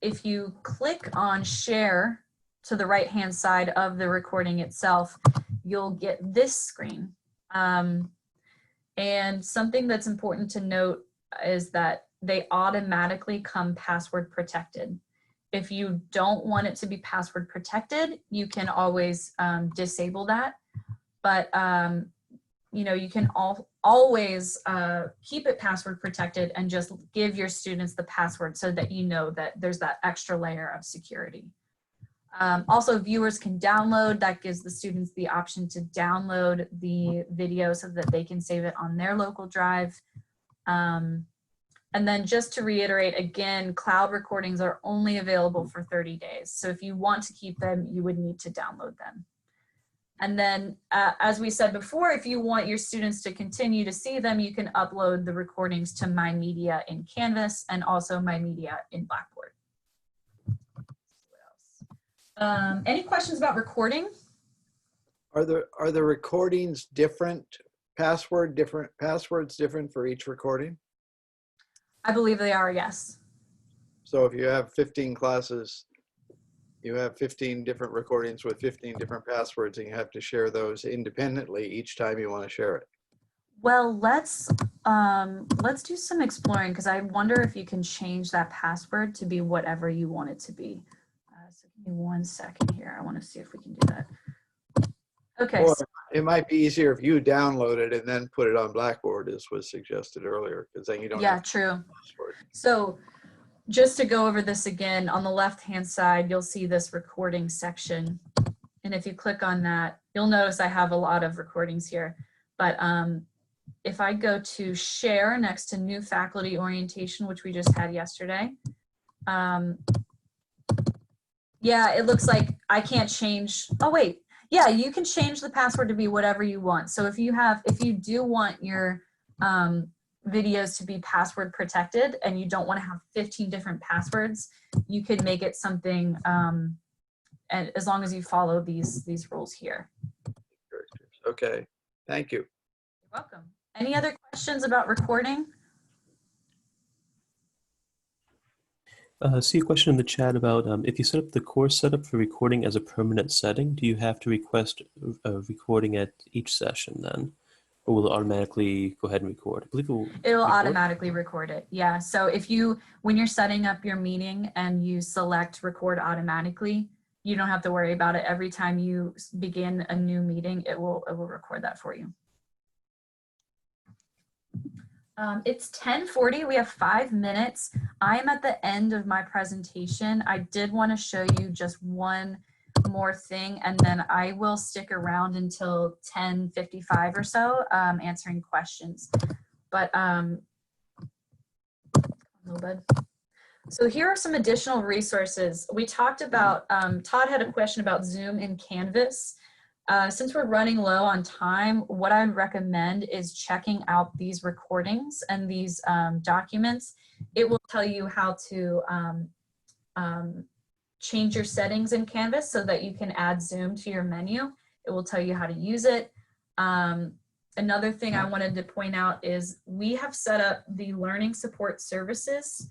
if you click on share to the right-hand side of the recording itself, you'll get this screen. And something that's important to note is that they automatically come password protected. If you don't want it to be password protected, you can always disable that. But you know, you can always keep it password protected and just give your students the password so that you know that there's that extra layer of security. Also, viewers can download. That gives the students the option to download the video so that they can save it on their local drive. And then just to reiterate again, cloud recordings are only available for 30 days. So if you want to keep them, you would need to download them. And then, as we said before, if you want your students to continue to see them, you can upload the recordings to My Media in Canvas and also My Media in Blackboard. Any questions about recording? Are the recordings different passwords different for each recording? I believe they are, yes. So if you have 15 classes, you have 15 different recordings with 15 different passwords, and you have to share those independently each time you want to share it. Well, let's do some exploring, because I wonder if you can change that password to be whatever you want it to be. So give me 1 second here. I want to see if we can do that. Okay. Or it might be easier if you download it and then put it on Blackboard, as was suggested earlier, because then you don't. Yeah, have true. So just to go over this again, on the left-hand side, you'll see this recording section. And if you click on that, you'll notice I have a lot of recordings here. But if I go to share next to new faculty orientation, which we just had yesterday, yeah, it looks like I can't change. Oh, wait. Yeah, you can change the password to be whatever you want. So if you do want your videos to be password protected and you don't want to have 15 different passwords, you could make it something, and as long as you follow these rules here. Okay, thank you. You're welcome. Any other questions about recording? See a question in the chat about if you set up the course setup for recording as a permanent setting, do you have to request a recording at each session then? Or will it automatically go ahead and record? I believe It'll automatically record it. Yeah. So when you're setting up your meeting and you select record automatically, you don't have to worry about it. Every time you begin a new meeting, it will record that for you. It's 10:40. We have 5 minutes. I'm at the end of my presentation. I did want to show you just one more thing, and then I will stick around until 10:55 or so, answering questions. But so here are some additional resources. We talked about, Todd had a question about Zoom in Canvas. Since we're running low on time, what I'd recommend is checking out these recordings and these documents. It will tell you how to change your settings in Canvas so that you can add Zoom to your menu. It will tell you how to use it. Another thing I wanted to point out is we have set up the learning support services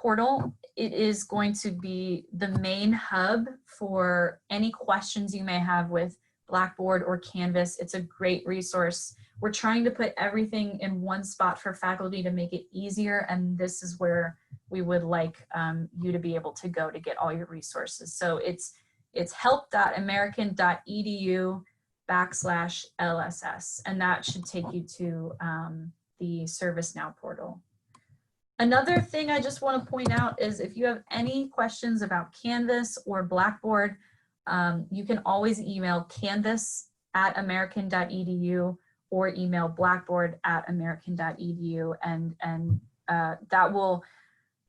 portal, it is going to be the main hub for any questions you may have with Blackboard or Canvas. It's a great resource. We're trying to put everything in one spot for faculty to make it easier, and this is where we would like you to be able to go to get all your resources. So it's help.american.edu/LSS, and that should take you to the ServiceNow portal. Another thing I just want to point out is if you have any questions about Canvas or Blackboard, you can always email canvas@american.edu or email blackboard@american.edu, and that will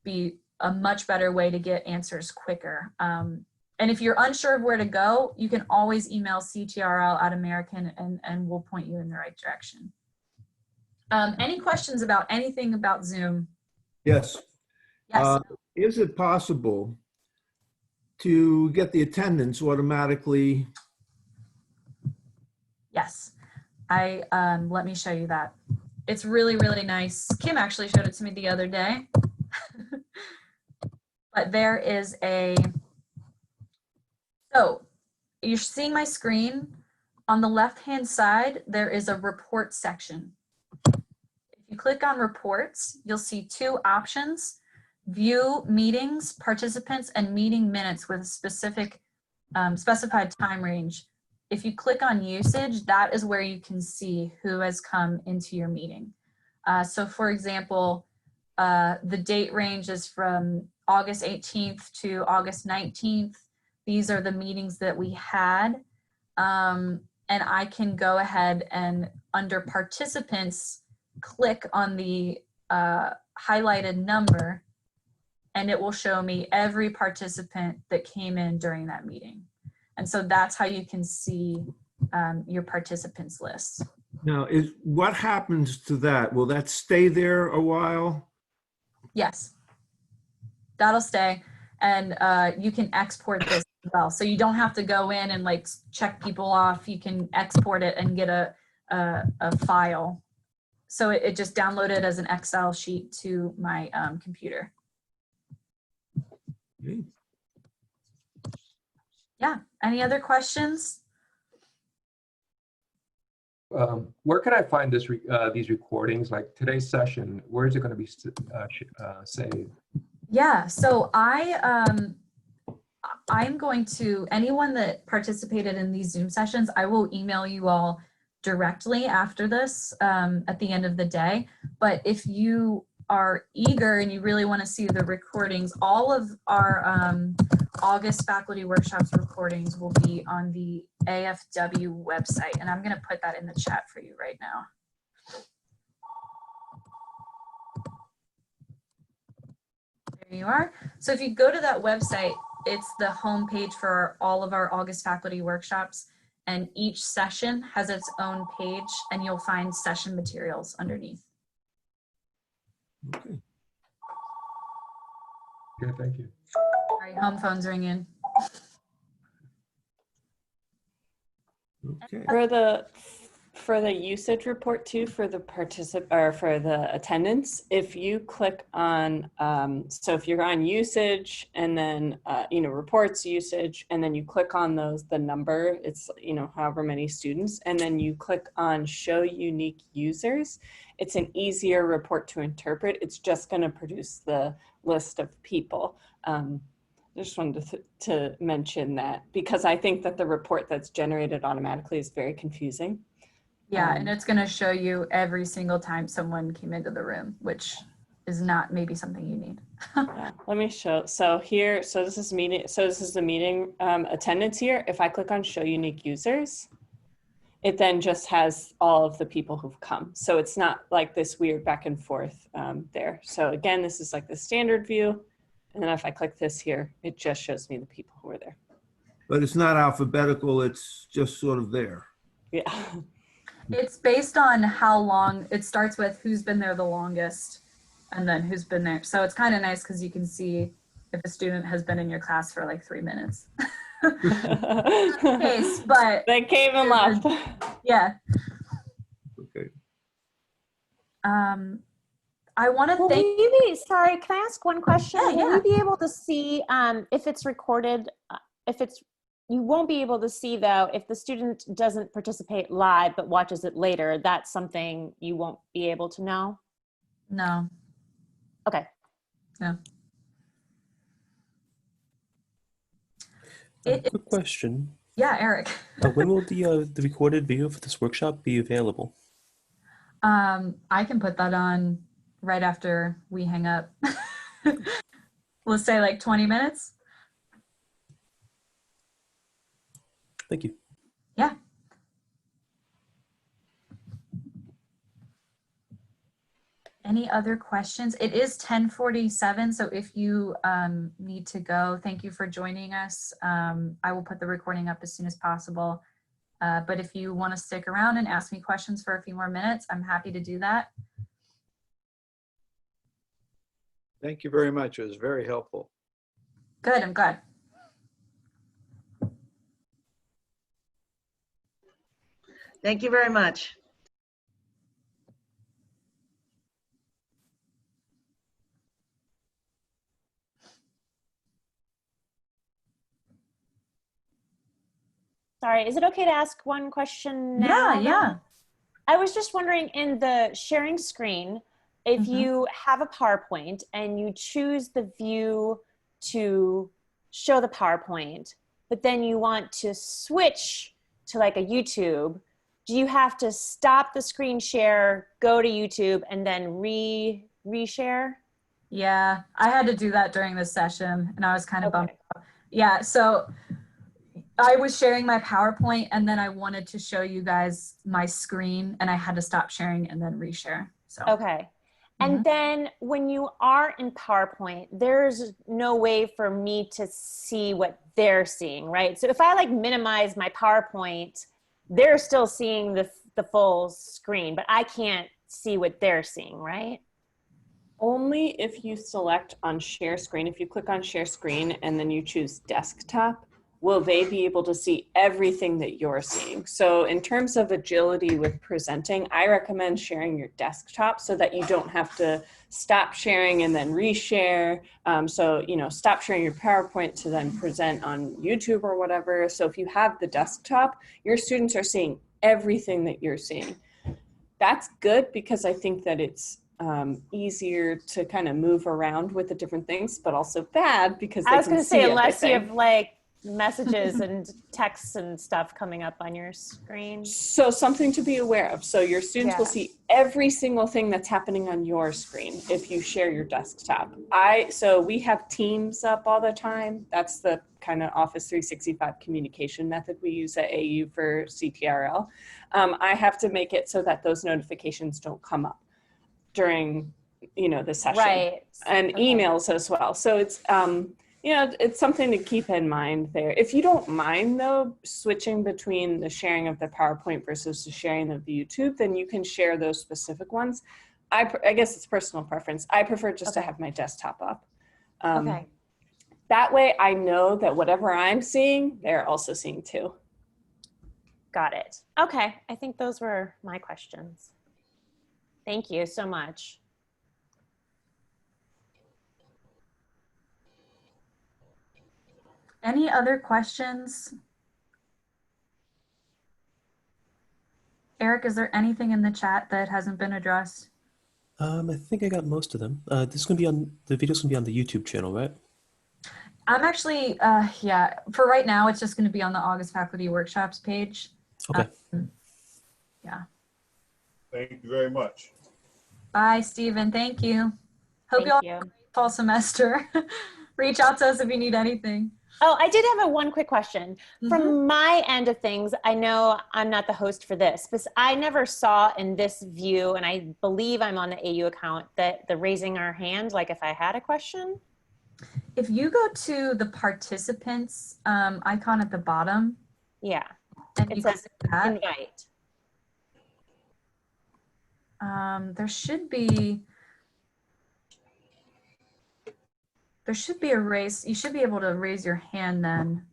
be a much better way to get answers quicker. And if you're unsure of where to go, you can always email ctrl@american, and we'll point you in the right direction. Any questions about anything about Zoom? Yes. Yes. Is it possible to get the attendance automatically? Yes. Let me show you that. It's really, really nice. Kim actually showed it to me the other day. But there is so you're seeing my screen. On the left-hand side, there is a report section. If you click on reports, you'll see two options: view meetings, participants, and meeting minutes with a specific specified time range. If you click on usage, that is where you can see who has come into your meeting. So for example, the date range is from August 18th to August 19th. These are the meetings that we had. And I can go ahead and under participants, click on the highlighted number, and it will show me every participant that came in during that meeting. And so that's how you can see your participants list. Now, what happens to that? Will that stay there a while? Yes, that'll stay. And you can export this as well. So you don't have to go in and like check people off. You can export it and get a file. So it just downloaded as an Excel sheet to my computer. Okay. Yeah, any other questions? Where can I find this these recordings? Like today's session, where is it going to be saved? Yeah, so I'm going to, anyone that participated in these Zoom sessions, I will email you all directly after this at the end of the day. But if you are eager and you really want to see the recordings, all of our August faculty workshops recordings will be on the AFW website. And I'm going to put that in the chat for you right now. There you are. So if you go to that website, it's the homepage for all of our August faculty workshops, and each session has its own page, and you'll find session materials underneath. Okay. Okay, thank you. All right, home phones ringing. Okay. For the usage report too, for the for the attendance, if you click on, so if you're on usage and then, reports usage, and then you click on the number, it's, however many students, and then you click on show unique users, it's an easier report to interpret. It's just going to produce the list of people. I just wanted to mention that because I think that the report that's generated automatically is very confusing. Yeah, and it's going to show you every single time someone came into the room, which is not maybe something you need. Yeah, let me show. So here, so this is meeting. So this is the meeting attendance here. If I click on show unique users, it then just has all of the people who've come. So it's not like this weird back and forth there. So again, this is like the standard view. And then if I click this here, it just shows me the people who were there. But it's not alphabetical, it's just sort of there. Yeah. It's based on how long, it starts with who's been there the longest and then who's been there. So it's kind of nice because you can see if a student has been in your class for like 3 minutes. Case, but they came and left. Yeah. Okay. I want to Will thank. we be, sorry, can I ask one question? Yeah, Will yeah. we be able to see if it's recorded, if it's, you won't be able to see though, if the student doesn't participate live but watches it later, that's something you won't be able to know? No. Okay. No. Quick question. Yeah, Eric. When will the recorded video for this workshop be available? I can put that on right after we hang up. We'll say like 20 minutes. Thank you. Yeah. Any other questions? It is 10:47, so if you need to go, thank you for joining us. I will put the recording up as soon as possible. But if you want to stick around and ask me questions for a few more minutes, I'm happy to do that. Thank you very much. It was very helpful. Good, I'm glad. Thank you very much. Sorry, is it okay to ask one question now? Yeah, yeah. I was just wondering, in the sharing screen, if you have a PowerPoint and you choose the view to show the PowerPoint, but then you want to switch to like a YouTube, do you have to stop the screen share, go to YouTube, and then reshare? Yeah, I had to do that during this session and I was kind of bummed out. Yeah, so I was sharing my PowerPoint and then I wanted to show you guys my screen and I had to stop sharing and then reshare. So Okay. And then when you are in PowerPoint, there's no way for me to see what they're seeing, right? So if I like minimize my PowerPoint, they're still seeing the full screen, but I can't see what they're seeing, right? Only if you select on share screen. If you click on share screen and then you choose desktop, will they be able to see everything that you're seeing? So in terms of agility with presenting, I recommend sharing your desktop so that you don't have to stop sharing and then reshare. So, you know, stop sharing your PowerPoint to then present on YouTube or whatever. So if you have the desktop, your students are seeing everything that you're seeing. That's good because I think that it's easier to kind of move around with the different things, but also bad because they I was can going to say, see unless you everything. have like messages and texts and stuff coming up on your screen. So something to be aware of. So your students will see every single thing that's happening on your screen if you share your desktop. So we have Teams up all the time. That's the kind of Office 365 communication method we use at AU for CTRL. I have to make it so that those notifications don't come up during, you know, the session. Right. And emails as well. So it's, you know, it's something to keep in mind there. If you don't mind though, switching between the sharing of the PowerPoint versus the sharing of the YouTube, then you can share those specific ones. I guess it's personal preference. I prefer just to have my desktop up. Okay. That way I know that whatever I'm seeing, they're also seeing too. Got it. Okay. I think those were my questions. Thank you so much. any other questions? Eric, is there anything in the chat that hasn't been addressed? I think I got most of them. This is gonna be on the video's gonna be on the YouTube channel, right? I'm actually, yeah, for right now, it's just going to be on the August faculty workshops page. Okay. Yeah. Thank you very much. Bye, Stephen. Thank you. Hope you all have a great fall semester. Reach out to us if you need anything. Oh, I did have one quick question. From my end of things, I know I'm not the host for this, but I never saw in this view, and I believe I'm on the AU account, that the raising our hand, like if I had a question. If you go to the participants icon at the bottom, yeah, and it you says click that, invite. there should be a raise. You should be able to raise your hand then.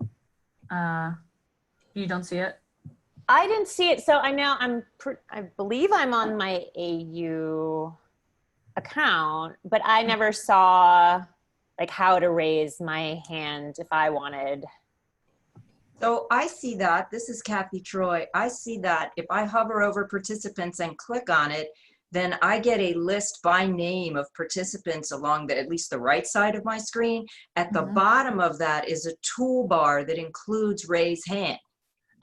You don't see it? I didn't see it, so I know I believe I'm on my AU account, but I never saw like how to raise my hand if I wanted. So I see that, this is Kathy Troy. I see that if I hover over participants and click on it, then I get a list by name of participants along at least the right side of my screen. At the bottom of that is a toolbar that includes raise hand.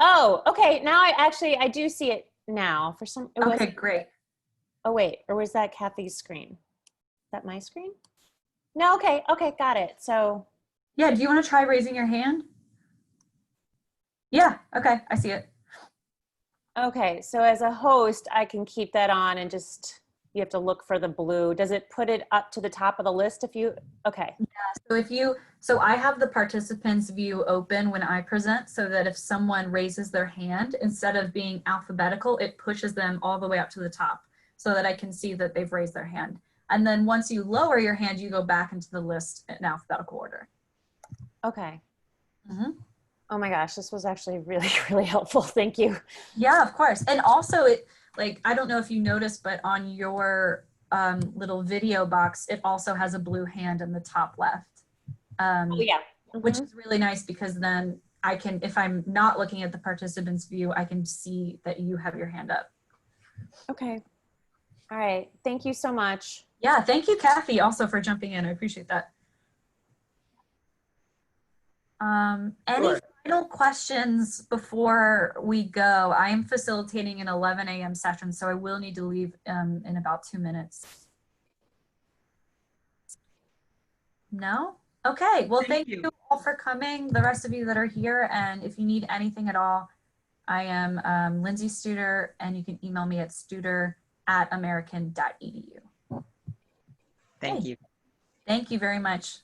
Oh, okay. Now I do see it now. For some, Okay, great. Oh wait, or was that Kathy's screen? Is that my screen? No, okay, got it. So Yeah, do you want to try raising your hand? Yeah, okay, I see it. okay, so as a host, I can keep that on and just, you have to look for the blue. Does it put it up to the top of the list if you, okay. Yeah, so I have the participants view open when I present so that if someone raises their hand, instead of being alphabetical, it pushes them all the way up to the top so that I can see that they've raised their hand. And then once you lower your hand, you go back into the list in alphabetical order. Okay. Mm-hmm. Oh my gosh, this was actually really, really helpful. Thank you. Yeah, of course. And also it, like, I don't know if you noticed, but on your little video box, it also has a blue hand in the top left. Oh yeah. Which is really nice because then I can, if I'm not looking at the participants view, I can see that you have your hand up. Okay. All right. Thank you so much. Yeah, thank you, Kathy, also for jumping in. I appreciate that. Any final questions before we go? I am facilitating an 11 a.m. session, so I will need to leave in about 2 minutes. No? Okay, well, thank you all for coming, the rest of you that are here. And if you need anything at all, I am Lindsay Studer, and you can email me at studer@american.edu. Thank you. Thank you very much.